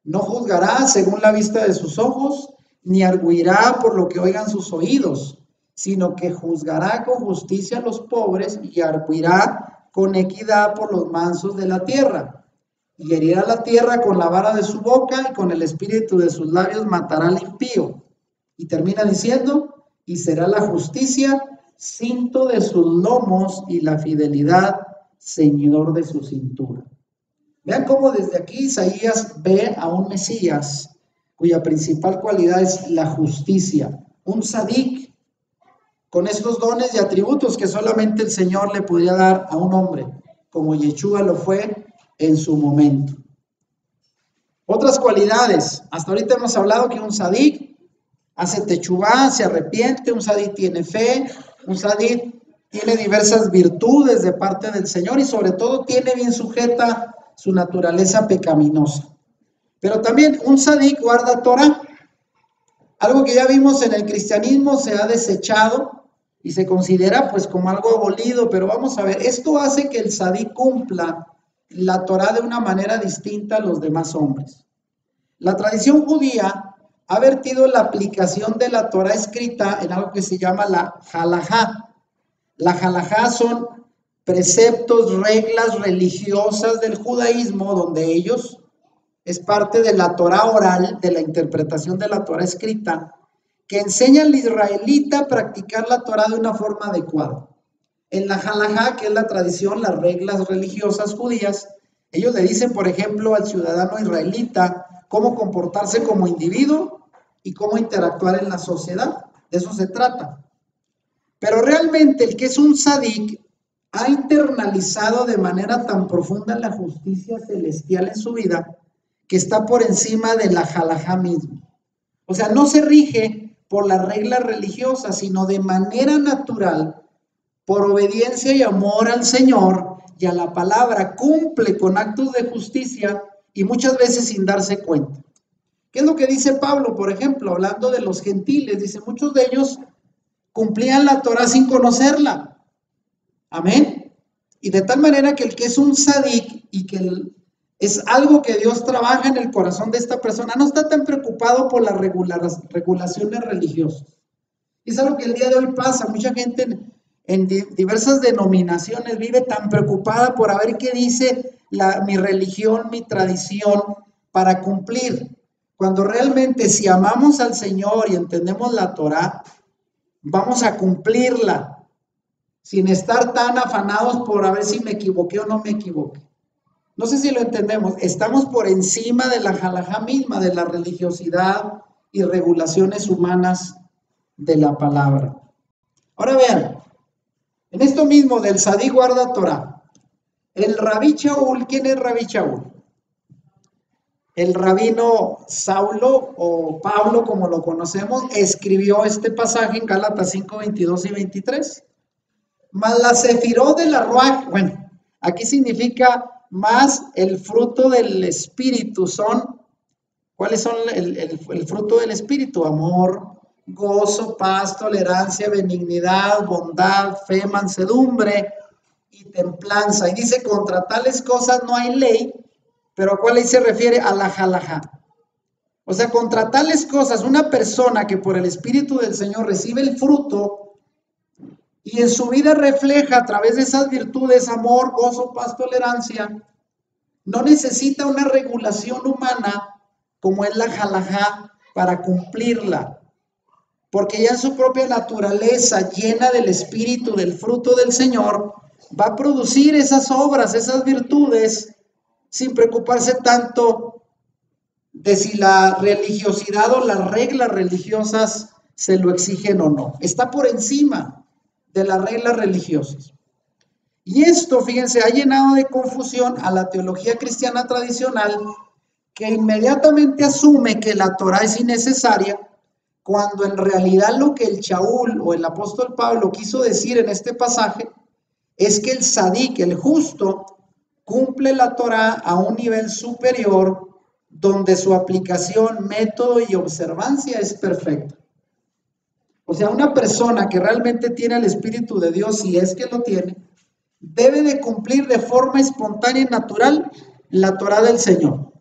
No juzgará según la vista de sus ojos, ni arguirá por lo que oigan sus oídos, sino que juzgará con justicia a los pobres y arguirá con equidad por los mansos de la tierra. Y herirá la tierra con la vara de su boca, y con el espíritu de sus labios matará al impío. Y termina diciendo, y será la justicia cinto de sus lomos, y la fidelidad ceñidor de su cintura. Vean cómo desde aquí Isaías ve a un Mesías cuya principal cualidad es la justicia, un sadik, con estos dones y atributos que solamente el Señor le podría dar a un hombre, como Yeshua lo fue en su momento. Otras cualidades, hasta ahorita hemos hablado que un sadik hace techubá, se arrepiente, un sadik tiene fe, un sadik tiene diversas virtudes de parte del Señor y sobre todo tiene bien sujeta su naturaleza pecaminosa. Pero también un sadik guarda Torah, algo que ya vimos en el cristianismo se ha desechado y se considera pues como algo abolido, pero vamos a ver, esto hace que el sadik cumpla la Torah de una manera distinta a los demás hombres. La tradición judía ha vertido la aplicación de la Torah escrita en algo que se llama la halajá. La halajá son preceptos, reglas religiosas del judaísmo, donde ellos es parte de la Torah oral, de la interpretación de la Torah escrita, que enseña al israelita a practicar la Torah de una forma adecuada. En la halajá, que es la tradición, las reglas religiosas judías, ellos le dicen, por ejemplo, al ciudadano israelita cómo comportarse como individuo y cómo interactuar en la sociedad. De eso se trata. Pero realmente el que es un sadik ha internalizado de manera tan profunda la justicia celestial en su vida que está por encima de la halajá misma. O sea, no se rige por las reglas religiosas, sino de manera natural, por obediencia y amor al Señor y a la palabra, cumple con actos de justicia y muchas veces sin darse cuenta. ¿Qué es lo que dice Pablo, por ejemplo, hablando de los gentiles? Dice, muchos de ellos cumplían la Torah sin conocerla. Amén. Y de tal manera que el que es un sadik y que es algo que Dios trabaja en el corazón de esta persona, no está tan preocupado por las regulaciones religiosas. Y es algo que el día de hoy pasa. Mucha gente en diversas denominaciones vive tan preocupada por a ver qué dice mi religión, mi tradición, para cumplir. cuando realmente si amamos al Señor y entendemos la Torá, vamos a cumplirla sin estar tan afanados por a ver si me equivoqué o no me equivoqué. No sé si lo entendemos, estamos por encima de la halajá misma, de la religiosidad y regulaciones humanas de la palabra. Ahora vean, en esto mismo del Sadí guarda Torah, el Rabí Shaul, ¿quién es Rabí Shaul? El rabino Saulo o Pablo, como lo conocemos, escribió este pasaje en Gálatas 5, 22 y 23. Mas la sefirot de la Ruach, bueno, aquí significa más el fruto del Espíritu son, ¿cuáles son el fruto del Espíritu? Amor, gozo, paz, tolerancia, benignidad, bondad, fe, mansedumbre y templanza. Y dice, contra tales cosas no hay ley, pero ¿a cuál ley se refiere? A la halajá. O sea, contra tales cosas, una persona que por el Espíritu del Señor recibe el fruto y en su vida refleja a través de esas virtudes, amor, gozo, paz, tolerancia, no necesita una regulación humana como es la halajá para cumplirla, porque ya en su propia naturaleza, llena del Espíritu, del fruto del Señor, va a producir esas obras, esas virtudes, sin preocuparse tanto de si la religiosidad o las reglas religiosas se lo exigen o no. Está por encima de las reglas religiosas. Y esto, fíjense, ha llenado de confusión a la teología cristiana tradicional, que inmediatamente asume que la Torah es innecesaria, cuando en realidad lo que el Shaul o el apóstol Pablo quiso decir en este pasaje es que el Sadik, el justo, cumple la Torah a un nivel superior donde su aplicación, método y observancia es perfecta. O sea, una persona que realmente tiene el Espíritu de Dios, si es que lo tiene, debe de cumplir de forma espontánea y natural la Torah del Señor.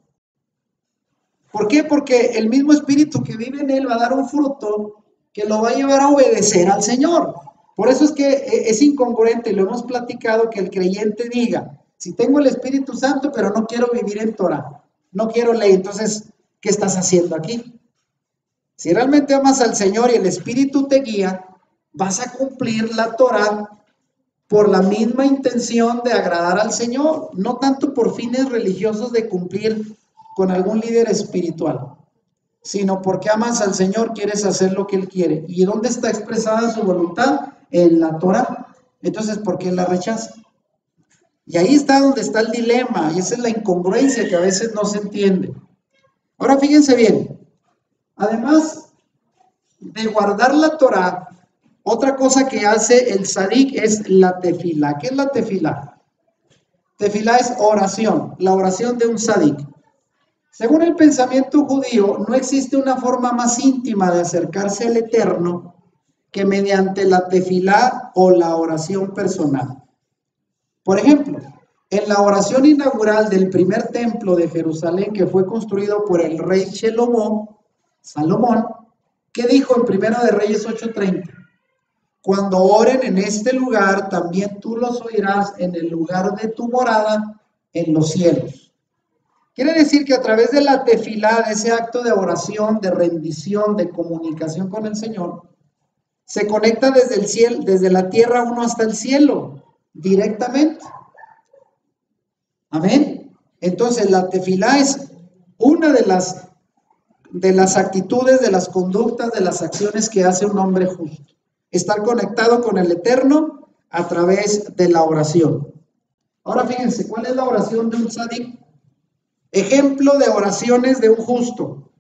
¿Por qué? Porque el mismo Espíritu que vive en él va a dar un fruto que lo va a llevar a obedecer al Señor. Por eso es que es incongruente, y lo hemos platicado, que el creyente diga, si tengo el Espíritu Santo, pero no quiero vivir en Torah, no quiero ley, entonces, ¿qué estás haciendo aquí? Si realmente amas al Señor y el Espíritu te guía, vas a cumplir la Torah por la misma intención de agradar al Señor, no tanto por fines religiosos de cumplir con algún líder espiritual, sino porque amas al Señor, quieres hacer lo que Él quiere. ¿Y dónde está expresada su voluntad? En la Torah. Entonces, ¿por qué la rechaza? Y ahí está donde está el dilema, y esa es la incongruencia que a veces no se entiende. Ahora fíjense bien, además de guardar la Torah, otra cosa que hace el Sadik es la tefilá. ¿Qué es la tefilá? Tefilá es oración, la oración de un Sadik. Según el pensamiento judío, no existe una forma más íntima de acercarse al Eterno que mediante la tefilá o la oración personal. Por ejemplo, en la oración inaugural del primer templo de Jerusalén, que fue construido por el rey Salomón, ¿qué dijo en Primero de Reyes 8:30? Cuando oren en este lugar, también tú los oirás en el lugar de tu morada en los cielos. Quiere decir que a través de la tefilá, de ese acto de oración, de rendición, de comunicación con el Señor, se conecta desde el cielo, desde la tierra uno hasta el cielo, directamente. Amén. Entonces la tefilá es una de las actitudes, de las conductas, de las acciones que hace un hombre justo. Estar conectado con el Eterno a través de la oración. Ahora fíjense, ¿cuál es la oración de un tzadik? Ejemplo de oraciones de un justo.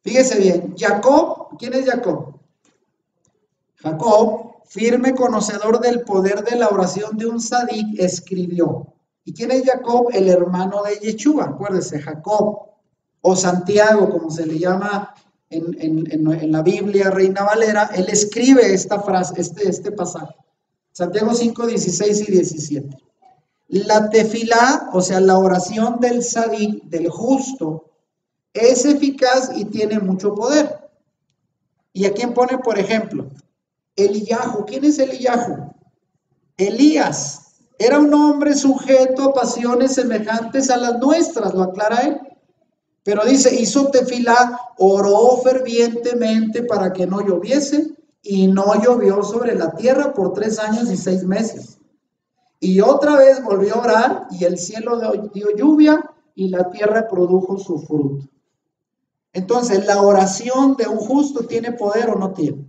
Fíjese bien, Jacob, ¿quién es Jacob? Jacob, firme conocedor del poder de la oración de un tzadik, escribió. ¿Y quién es Jacob? El hermano de Yeshua, acuérdese, Jacob, o Santiago, como se le llama en la Biblia, Reina Valera. Él escribe esta frase, este pasaje. Santiago 5, 16 y 17. La tefilá, o sea, la oración del tzadik, del justo, es eficaz y tiene mucho poder. ¿Y a quién pone, por ejemplo? Eliyahu. ¿Quién es Eliyahu? Elías. Era un hombre sujeto a pasiones semejantes a las nuestras, lo aclara él. Pero dice, hizo tefilá, oró fervientemente para que no lloviese, y no llovió sobre la tierra por 3 años y 6 meses. Y otra vez volvió a orar, y el cielo dio lluvia, y la tierra produjo su fruto. Entonces, ¿la oración de un justo tiene poder o no tiene?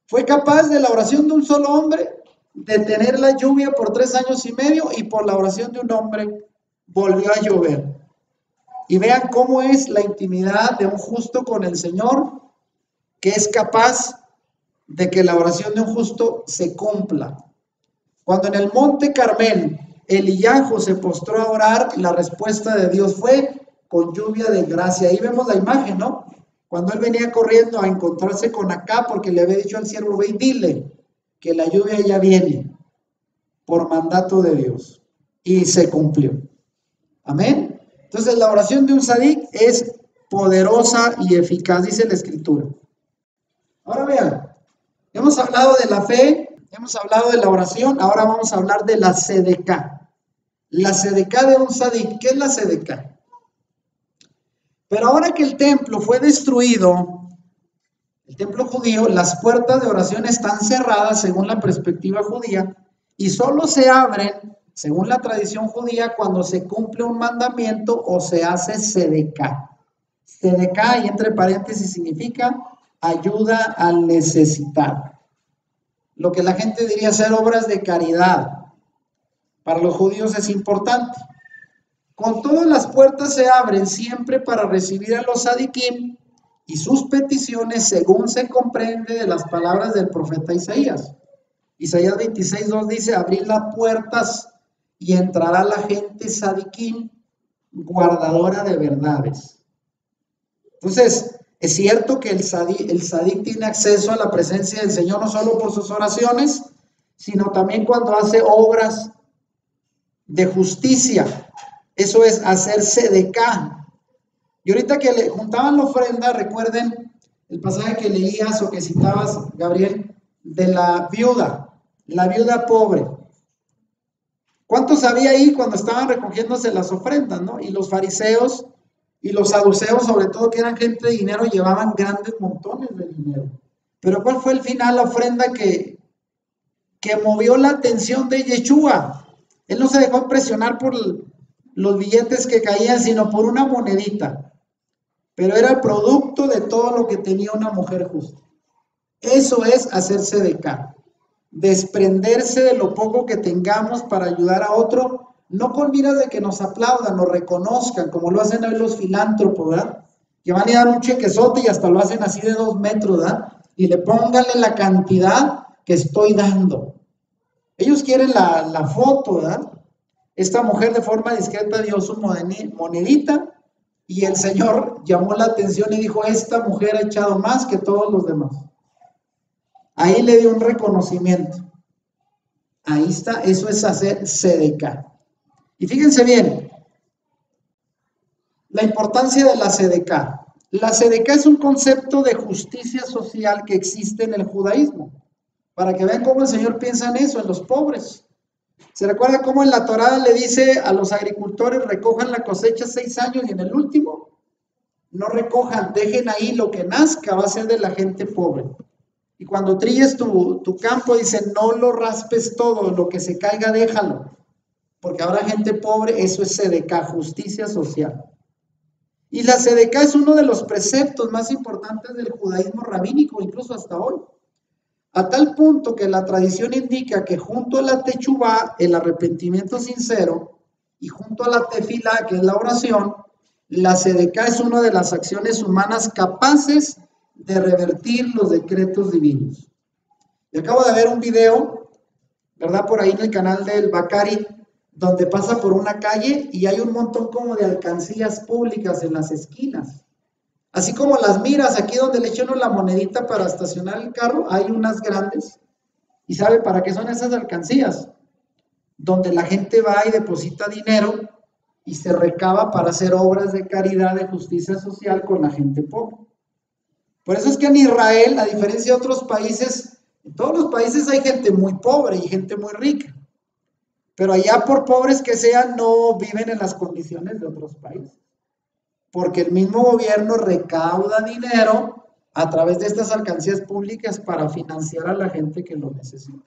Fue capaz de la oración de un solo hombre de tener la lluvia por 3 años y medio, y por la oración de un hombre volvió a llover. Y vean cómo es la intimidad de un justo con el Señor, que es capaz de que la oración de un justo se cumpla. Cuando en el monte Carmel Eliyahu se postró a orar, la respuesta de Dios fue con lluvia de gracia. Ahí vemos la imagen, ¿no? Cuando él venía corriendo a encontrarse con Acab, porque le había dicho al siervo, ve y dile que la lluvia ya viene por mandato de Dios. Y se cumplió. Amén. Entonces la oración de un tzadik es poderosa y eficaz, dice la Escritura. Ahora vean, hemos hablado de la fe, hemos hablado de la oración, ahora vamos a hablar de la sedeká. La sedeká de un tzadik. ¿Qué es la sedeká? Pero ahora que el templo fue destruido, el templo judío, las puertas de oración están cerradas según la perspectiva judía y solo se abren, según la tradición judía, cuando se cumple un mandamiento o se hace sedeká. Sedeká, y entre paréntesis, significa ayuda al necesitado. Lo que la gente diría hacer obras de caridad. Para los judíos es importante. Con todas las puertas se abren siempre para recibir a los tzadikim y sus peticiones según se comprende de las palabras del profeta Isaías. Isaías 26:2 dice, abrid las puertas y entrará la gente tzadikim, guardadora de verdades. Entonces, es cierto que el tzadik tiene acceso a la presencia del Señor no solo por sus oraciones, sino también cuando hace obras de justicia. Eso es hacer sedeká. Y ahorita que le juntaban la ofrenda, recuerden el pasaje que leías o que citabas, Gabriel, de la viuda pobre. ¿Cuántos había ahí cuando estaban recogiéndose las ofrendas, no? Y los fariseos y los saduceos, sobre todo, que eran gente de dinero, llevaban grandes montones de dinero. Pero ¿cuál fue el final, la ofrenda que movió la atención de Yeshua? Él no se dejó impresionar por los billetes que caían, sino por una monedita. Pero era el producto de todo lo que tenía una mujer justa. Eso es hacer sedeká. Desprenderse de lo poco que tengamos para ayudar a otro, no con miras de que nos aplaudan, nos reconozcan, como lo hacen hoy los filántropos, ¿verdad? Que van a dar un chequezote y hasta lo hacen así de 2 metros, ¿verdad? Y le pónganle la cantidad que estoy dando. Ellos quieren la foto, ¿verdad? Esta mujer de forma discreta dio su monedita y el Señor llamó la atención y dijo, esta mujer ha echado más que todos los demás. Ahí le dio un reconocimiento. Ahí está, eso es hacer sedeká. Y fíjense bien, la importancia de la sedeká. La sedeká es un concepto de justicia social que existe en el judaísmo. Para que vean cómo el Señor piensa en eso, en los pobres. ¿Se recuerda cómo en la Torá le dice a los agricultores, recojan la cosecha 6 años y en el último no recojan, dejen ahí lo que nazca, va a ser de la gente pobre? Y cuando trilles tu campo, dice, no lo raspes todo, lo que se caiga déjalo, porque habrá gente pobre. Eso es sedeká, justicia social. Y la sedeká es uno de los preceptos más importantes del judaísmo rabínico, incluso hasta hoy. A tal punto que la tradición indica que junto a la techubá, el arrepentimiento sincero, y junto a la tefilá, que es la oración, la sedeká es una de las acciones humanas capaces de revertir los decretos divinos. Y acabo de ver un video, ¿verdad? Por ahí en el canal del Bacari, donde pasa por una calle y hay un montón como de alcancías públicas en las esquinas. Así como las miras aquí donde le echa uno la monedita para estacionar el carro, hay unas grandes. ¿Y sabe para qué son esas alcancías? Donde la gente va y deposita dinero y se recaba para hacer obras de caridad, de justicia social con la gente pobre. Por eso es que en Israel, a diferencia de otros países, en todos los países hay gente muy pobre y gente muy rica. Pero allá, por pobres que sean, no viven en las condiciones de otros países. porque el mismo gobierno recauda dinero a través de estas alcancías públicas para financiar a la gente que lo necesita,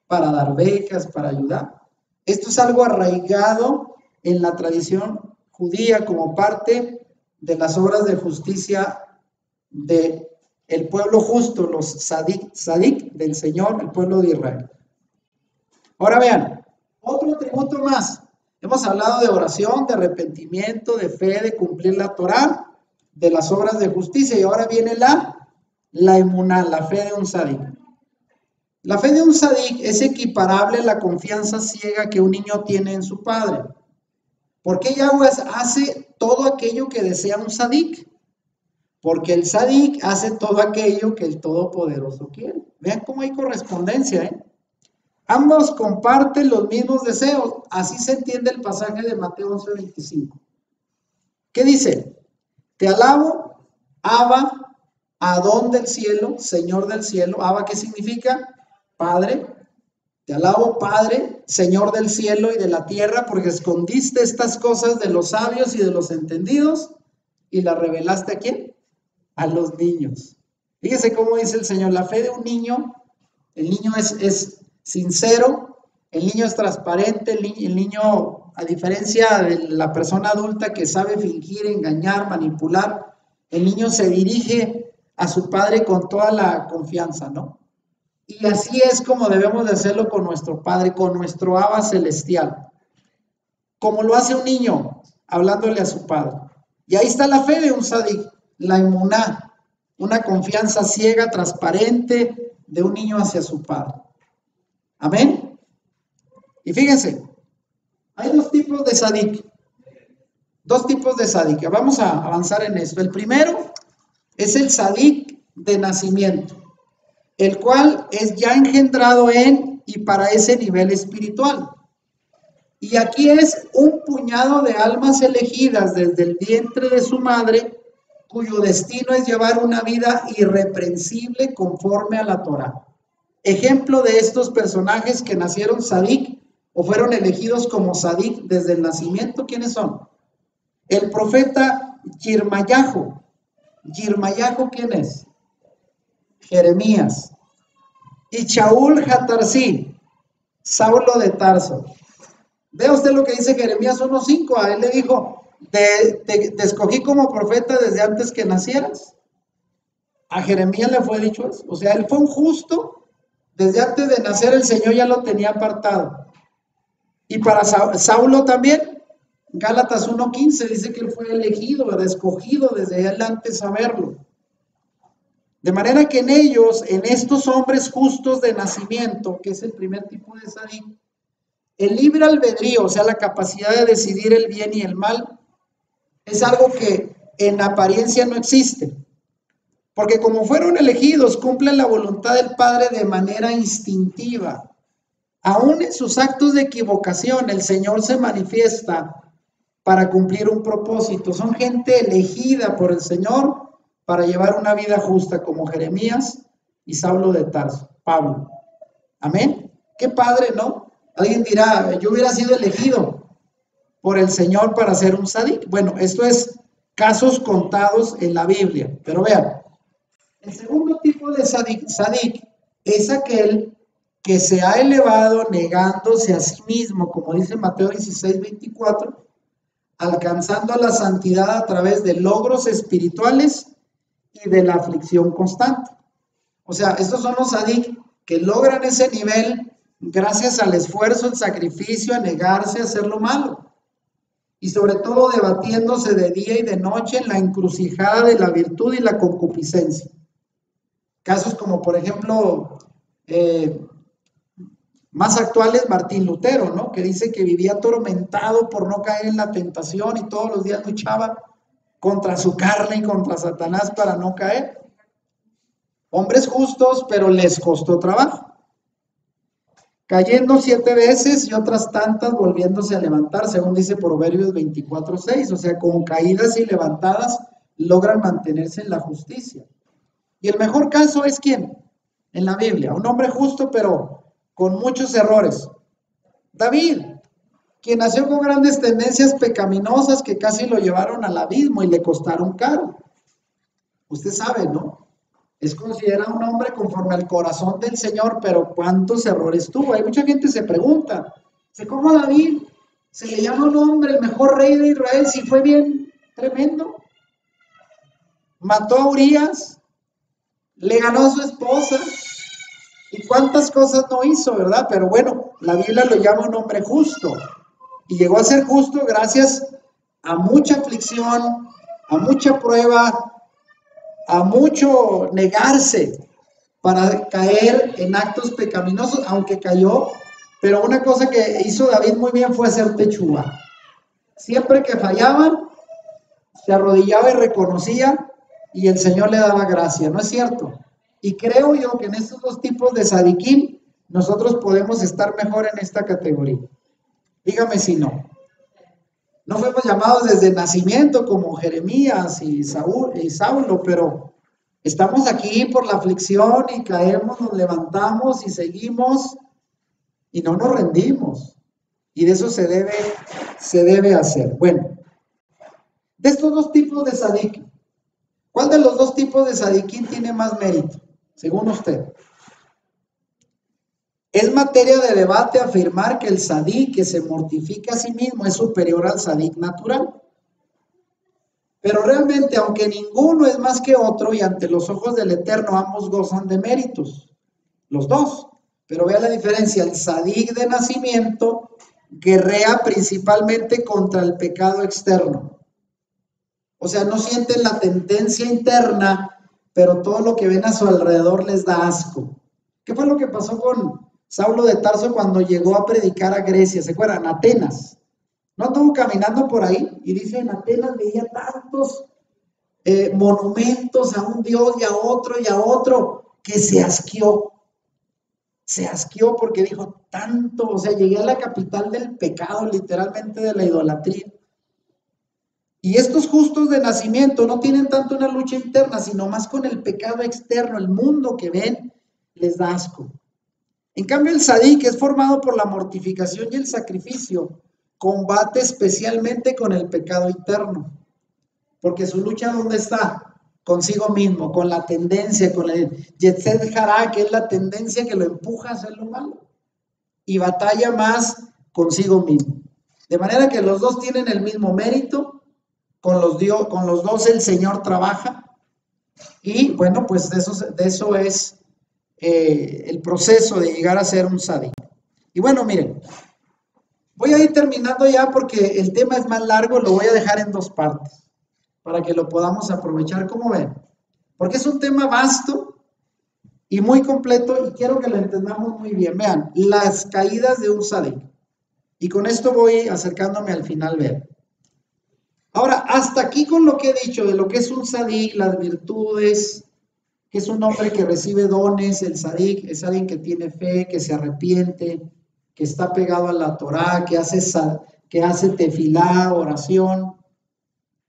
para dar becas, para ayudar. Esto es algo arraigado en la tradición judía como parte de las obras de justicia del pueblo justo, los sadik del Señor, el pueblo de Israel. Ahora vean, otro atributo más. Hemos hablado de oración, de arrepentimiento, de fe, de cumplir la Torá, de las obras de justicia, y ahora viene la emuná, la fe de un sadik. La fe de un sadik es equiparable a la confianza ciega que un niño tiene en su padre. ¿Por qué Yahweh hace todo aquello que desea un sadik? Porque el sadik hace todo aquello que el Todopoderoso quiere. Vean cómo hay correspondencia, ¿eh? Ambos comparten los mismos deseos. Así se entiende el pasaje de Mateo 11:25. ¿Qué dice? Te alabo, Abba, Adón del cielo, Señor del cielo. Abba, ¿qué significa? Padre. Te alabo, Padre, Señor del cielo y de la tierra, porque escondiste estas cosas de los sabios y de los entendidos y las revelaste ¿a quién? A los niños. Fíjese cómo dice el Señor, la fe de un niño, el niño es sincero, el niño es transparente, el niño, a diferencia de la persona adulta que sabe fingir, engañar, manipular, el niño se dirige a su padre con toda la confianza, ¿no? Y así es como debemos de hacerlo con nuestro Padre, con nuestro Abba celestial. Como lo hace un niño, hablándole a su padre. Y ahí está la fe de un sadik, la emuná, una confianza ciega, transparente de un niño hacia su padre. Amén. Y fíjense, hay dos tipos de sadik. Dos tipos de sadik. Vamos a avanzar en esto. El primero es el sadik de nacimiento, el cual es ya engendrado en y para ese nivel espiritual. Y aquí es un puñado de almas elegidas desde el vientre de su madre, cuyo destino es llevar una vida irreprensible conforme a la Torá. Ejemplo de estos personajes que nacieron sadik o fueron elegidos como sadik desde el nacimiento, ¿quiénes son? El profeta Yirmayahu. ¿Yirmayahu quién es? Jeremías. Y Shaul Hatarsi, Saulo de Tarso. Vea usted lo que dice Jeremías 1:5. A él le dijo, te escogí como profeta desde antes que nacieras. A Jeremías le fue dicho eso. O sea, él fue un justo. Desde antes de nacer el Señor ya lo tenía apartado. Y para Saulo también, Gálatas 1:15 dice que él fue elegido, escogido desde él antes saberlo. De manera que en ellos, en estos hombres justos de nacimiento, que es el primer tipo de sadik, el libre albedrío, o sea, la capacidad de decidir el bien y el mal, es algo que en apariencia no existe. Porque como fueron elegidos, cumplen la voluntad del Padre de manera instintiva. Aún en sus actos de equivocación, el Señor se manifiesta para cumplir un propósito. Son gente elegida por el Señor para llevar una vida justa, como Jeremías y Saulo de Tarso, Pablo. Amén. Qué padre, ¿no? Alguien dirá, yo hubiera sido elegido por el Señor para ser un sadik. Bueno, esto es casos contados en la Biblia. Pero vean, el segundo tipo de sadik es aquel que se ha elevado negándose a sí mismo, como dice Mateo 16:24, alcanzando la santidad a través de logros espirituales y de la aflicción constante. O sea, estos son los sadik que logran ese nivel gracias al esfuerzo, el sacrificio, a negarse a hacer lo malo. Y sobre todo debatiéndose de día y de noche en la encrucijada de la virtud y la concupiscencia. Casos como, por ejemplo, más actuales, Martín Lutero, ¿no? Que dice que vivía atormentado por no caer en la tentación y todos los días luchaba contra su carne y contra Satanás para no caer. Hombres justos, pero les costó trabajo. Cayendo 7 veces y otras tantas volviéndose a levantar, según dice Proverbios 24:6. O sea, con caídas y levantadas logran mantenerse en la justicia. Y el mejor caso es ¿quién? En la Biblia, un hombre justo, pero con muchos errores. David. quien nació con grandes tendencias pecaminosas que casi lo llevaron al abismo y le costaron caro. Usted sabe, ¿no? Es considerado un hombre conforme al corazón del Señor, pero ¿cuántos errores tuvo? Hay mucha gente que se pregunta, ¿cómo a David se le llama un hombre, el mejor rey de Israel, si fue bien tremendo? Mató a Urías, le ganó a su esposa, y cuántas cosas no hizo, ¿verdad? Pero bueno, la Biblia lo llama un hombre justo, y llegó a ser justo gracias a mucha aflicción, a mucha prueba, a mucho negarse para caer en actos pecaminosos, aunque cayó, pero una cosa que hizo David muy bien fue hacer techúa. Siempre que fallaban, se arrodillaba y reconocía, y el Señor le daba gracia, ¿no es cierto? Y creo yo que en estos dos tipos de sadiquín, nosotros podemos estar mejor en esta categoría. Dígame si no. No fuimos llamados desde el nacimiento como Jeremías y Saulo, pero estamos aquí por la aflicción y caemos, nos levantamos y seguimos y no nos rendimos. Y de eso se debe hacer. Bueno, de estos dos tipos de sadiquín, ¿cuál de los dos tipos de sadiquín tiene más mérito, según usted? Es materia de debate afirmar que el sadik que se mortifica a sí mismo es superior al sadik natural. Pero realmente, aunque ninguno es más que otro y ante los ojos del Eterno ambos gozan de méritos, los dos. Pero vea la diferencia, el sadik de nacimiento guerrea principalmente contra el pecado externo. O sea, no sienten la tendencia interna, pero todo lo que ven a su alrededor les da asco. ¿Qué fue lo que pasó con Saulo de Tarso cuando llegó a predicar a Grecia? ¿Se acuerdan? Atenas. No anduvo caminando por ahí y dice, en Atenas veía tantos monumentos a un dios y a otro, que se asqueó. Se asqueó porque dijo tanto, o sea, llegué a la capital del pecado, literalmente de la idolatría. Y estos justos de nacimiento no tienen tanto una lucha interna, sino más con el pecado externo, el mundo que ven les da asco. En cambio, el sadik, que es formado por la mortificación y el sacrificio, combate especialmente con el pecado interno, porque su lucha ¿dónde está? Consigo mismo, con la tendencia, con el Yetzer Hará, que es la tendencia que lo empuja a hacer lo malo, y batalla más consigo mismo. De manera que los dos tienen el mismo mérito, con los dos el Señor trabaja, y bueno, pues de eso es el proceso de llegar a ser un sadik. Y bueno, miren, voy a ir terminando ya porque el tema es más largo, lo voy a dejar en dos partes para que lo podamos aprovechar. Como ven, porque es un tema vasto y muy completo y quiero que lo entendamos muy bien. Vean, las caídas de un sadik. Y con esto voy acercándome al final. Vean. Ahora, hasta aquí con lo que he dicho de lo que es un sadik, las virtudes, que es un hombre que recibe dones. El sadik es alguien que tiene fe, que se arrepiente, que está pegado a la Torá, que hace tefilá, oración,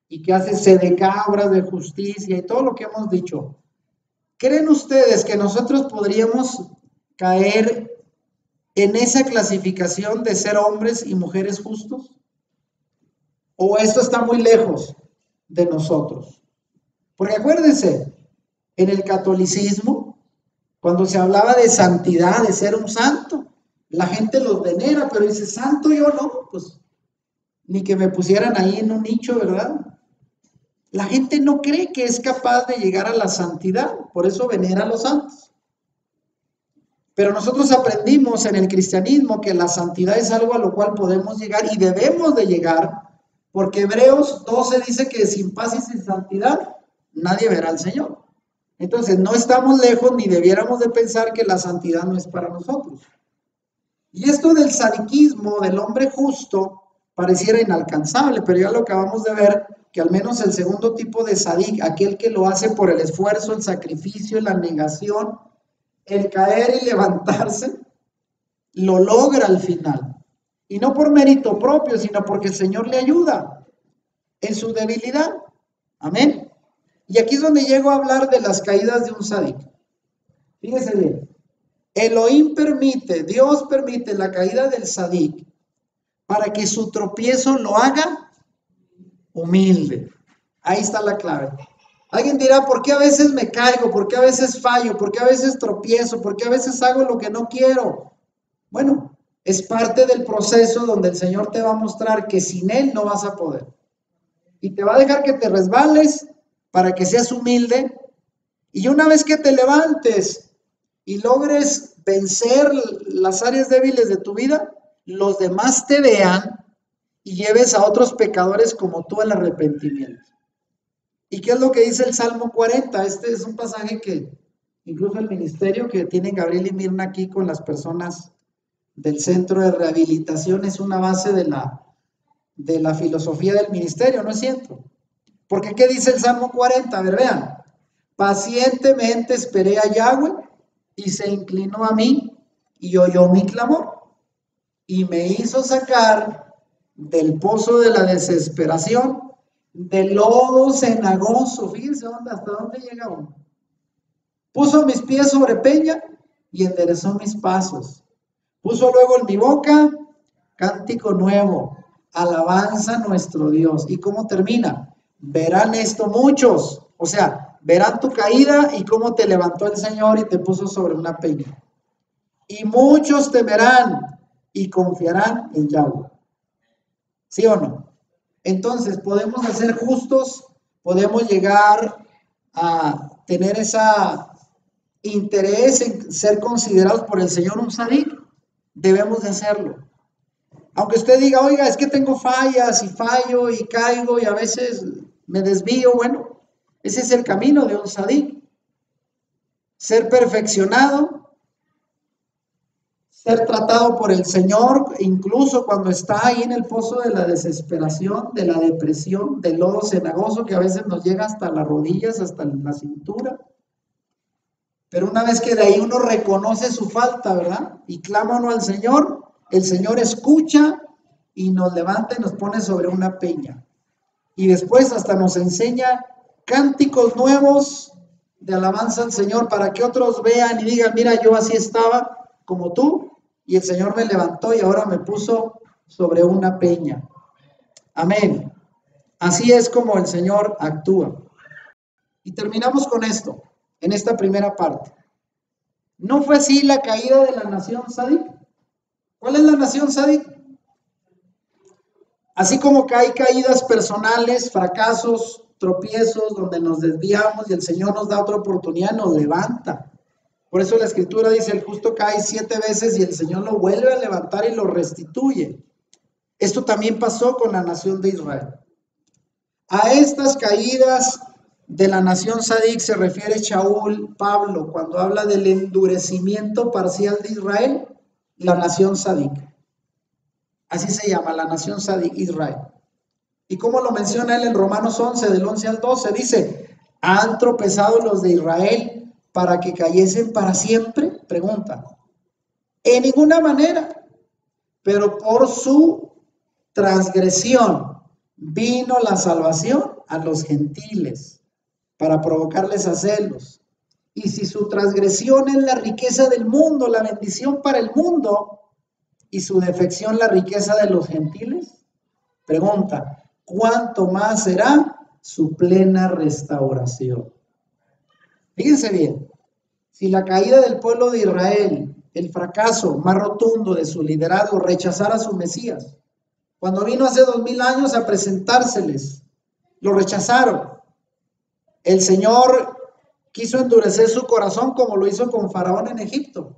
y que hace sedeká, obras de justicia y todo lo que hemos dicho. ¿Creen ustedes que nosotros podríamos caer en esa clasificación de ser hombres y mujeres justos? ¿O esto está muy lejos de nosotros? Porque acuérdense, en el catolicismo, cuando se hablaba de santidad, de ser un santo, la gente los venera, pero dice, santo yo no, pues ni que me pusieran ahí en un nicho, ¿verdad? La gente no cree que es capaz de llegar a la santidad, por eso venera a los santos. Pero nosotros aprendimos en el cristianismo que la santidad es algo a lo cual podemos llegar y debemos de llegar, porque Hebreos 12 dice que sin paz y sin santidad nadie verá al Señor. Entonces no estamos lejos ni debiéramos de pensar que la santidad no es para nosotros. Y esto del sadiquismo, del hombre justo, pareciera inalcanzable, pero ya lo acabamos de ver, que al menos el segundo tipo de sadik, aquel que lo hace por el esfuerzo, el sacrificio, la negación, el caer y levantarse, lo logra al final. Y no por mérito propio, sino porque el Señor le ayuda en su debilidad. Amén. Y aquí es donde llego a hablar de las caídas de un sadik. Fíjese bien. Elohim permite, Dios permite la caída del sadik para que su tropiezo lo haga humilde. Ahí está la clave. Alguien dirá, ¿por qué a veces me caigo? ¿Por qué a veces fallo? ¿Por qué a veces tropiezo? ¿Por qué a veces hago lo que no quiero? Bueno, es parte del proceso donde el Señor te va a mostrar que sin Él no vas a poder. Y te va a dejar que te resbales para que seas humilde. Y una vez que te levantes y logres vencer las áreas débiles de tu vida, los demás te vean y lleves a otros pecadores como tú al arrepentimiento. ¿Y qué es lo que dice el Salmo 40? Este es un pasaje que incluso el ministerio que tienen Gabriel y Mirna aquí con las personas del centro de rehabilitación es una base de la filosofía del ministerio, ¿no es cierto? Porque ¿qué dice el Salmo 40? A ver, vean. Pacientemente esperé a Yahweh y se inclinó a mí y oyó mi clamor y me hizo sacar del pozo de la desesperación, del lodo cenagoso. Fíjense hasta dónde llega uno. Puso mis pies sobre peña y enderezó mis pasos. Puso luego en mi boca cántico nuevo, alabanza a nuestro Dios. ¿Y cómo termina? Verán esto muchos. O sea, verán tu caída y cómo te levantó el Señor y te puso sobre una peña. Y muchos temerán y confiarán en Yahweh. ¿Sí o no? Entonces, podemos ser justos, podemos llegar a tener ese interés en ser considerados por el Señor un sadik, debemos de hacerlo. Aunque usted diga, oiga, es que tengo fallas y fallo y caigo y a veces me desvío, bueno, ese es el camino de un sadik. Ser perfeccionado, ser tratado por el Señor, incluso cuando está ahí en el pozo de la desesperación, de la depresión, del lodo cenagoso que a veces nos llega hasta las rodillas, hasta la cintura. Pero una vez que de ahí uno reconoce su falta, ¿verdad? Y clama uno al Señor, el Señor escucha y nos levanta y nos pone sobre una peña. Y después hasta nos enseña cánticos nuevos de alabanza al Señor para que otros vean y digan, mira, yo así estaba como tú y el Señor me levantó y ahora me puso sobre una peña. Amén. Así es como el Señor actúa. Y terminamos con esto, en esta primera parte. ¿No fue así la caída de la nación Sadik? ¿Cuál es la nación Sadik? Así como que hay caídas personales, fracasos, tropiezos, donde nos desviamos y el Señor nos da otra oportunidad, nos levanta. Por eso la Escritura dice, el justo cae 7 veces y el Señor lo vuelve a levantar y lo restituye. Esto también pasó con la nación de Israel. A estas caídas de la nación Sadik se refiere Shaul, Pablo, cuando habla del endurecimiento parcial de Israel, la nación Sadik. Así se llama, la nación Sadik, Israel. Y como lo menciona él en Romanos 11, del 11 al 12, dice, ¿han tropezado los de Israel para que cayesen para siempre? Pregunta. En ninguna manera, pero por su transgresión vino la salvación a los gentiles para provocarles a celos. Y si su transgresión es la riqueza del mundo, la bendición para el mundo, y su defección la riqueza de los gentiles, pregunta, ¿cuánto más será su plena restauración? Fíjense bien, si la caída del pueblo de Israel, el fracaso más rotundo de su liderazgo, rechazar a su Mesías, cuando vino hace 2000 años a presentárseles, lo rechazaron. El Señor quiso endurecer su corazón como lo hizo con Faraón en Egipto,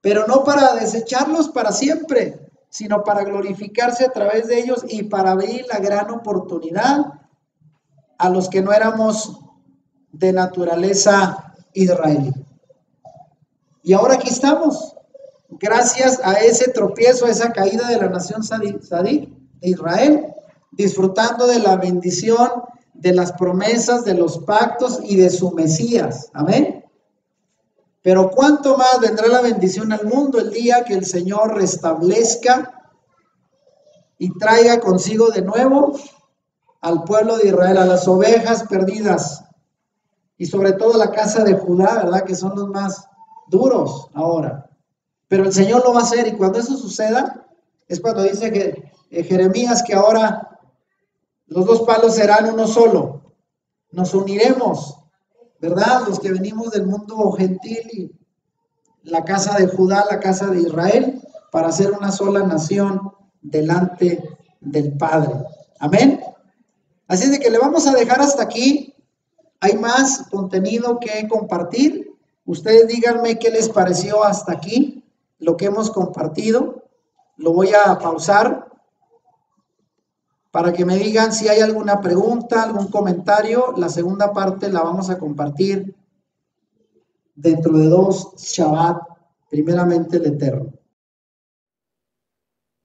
pero no para desecharlos para siempre, sino para glorificarse a través de ellos y para abrir la gran oportunidad a los que no éramos de naturaleza israelí. Y ahora aquí estamos, gracias a ese tropiezo, a esa caída de la nación Sadik de Israel, disfrutando de la bendición, de las promesas, de los pactos y de su Mesías. Amén. Pero cuánto más vendrá la bendición al mundo el día que el Señor restablezca y traiga consigo de nuevo al pueblo de Israel, a las ovejas perdidas y sobre todo a la casa de Judá, ¿verdad? Que son los más duros ahora. Pero el Señor lo va a hacer y cuando eso suceda, Es cuando dice que Jeremías que ahora los dos palos serán uno solo. Nos uniremos, ¿verdad? Los que venimos del mundo gentil y la casa de Judá, la casa de Israel, para hacer una sola nación delante del Padre. Amén. Así es de que le vamos a dejar hasta aquí. Hay más contenido que compartir. Ustedes díganme qué les pareció hasta aquí, lo que hemos compartido. Lo voy a pausar para que me digan si hay alguna pregunta, algún comentario. La segunda parte la vamos a compartir dentro de 2 Shabbat, primeramente el Eterno.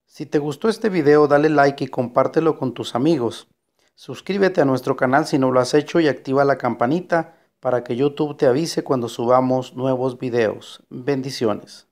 Si te gustó este video, dale like y compártelo con tus amigos. Suscríbete a nuestro canal si no lo has hecho y activa la campanita para que YouTube te avise cuando subamos nuevos videos. Bendiciones.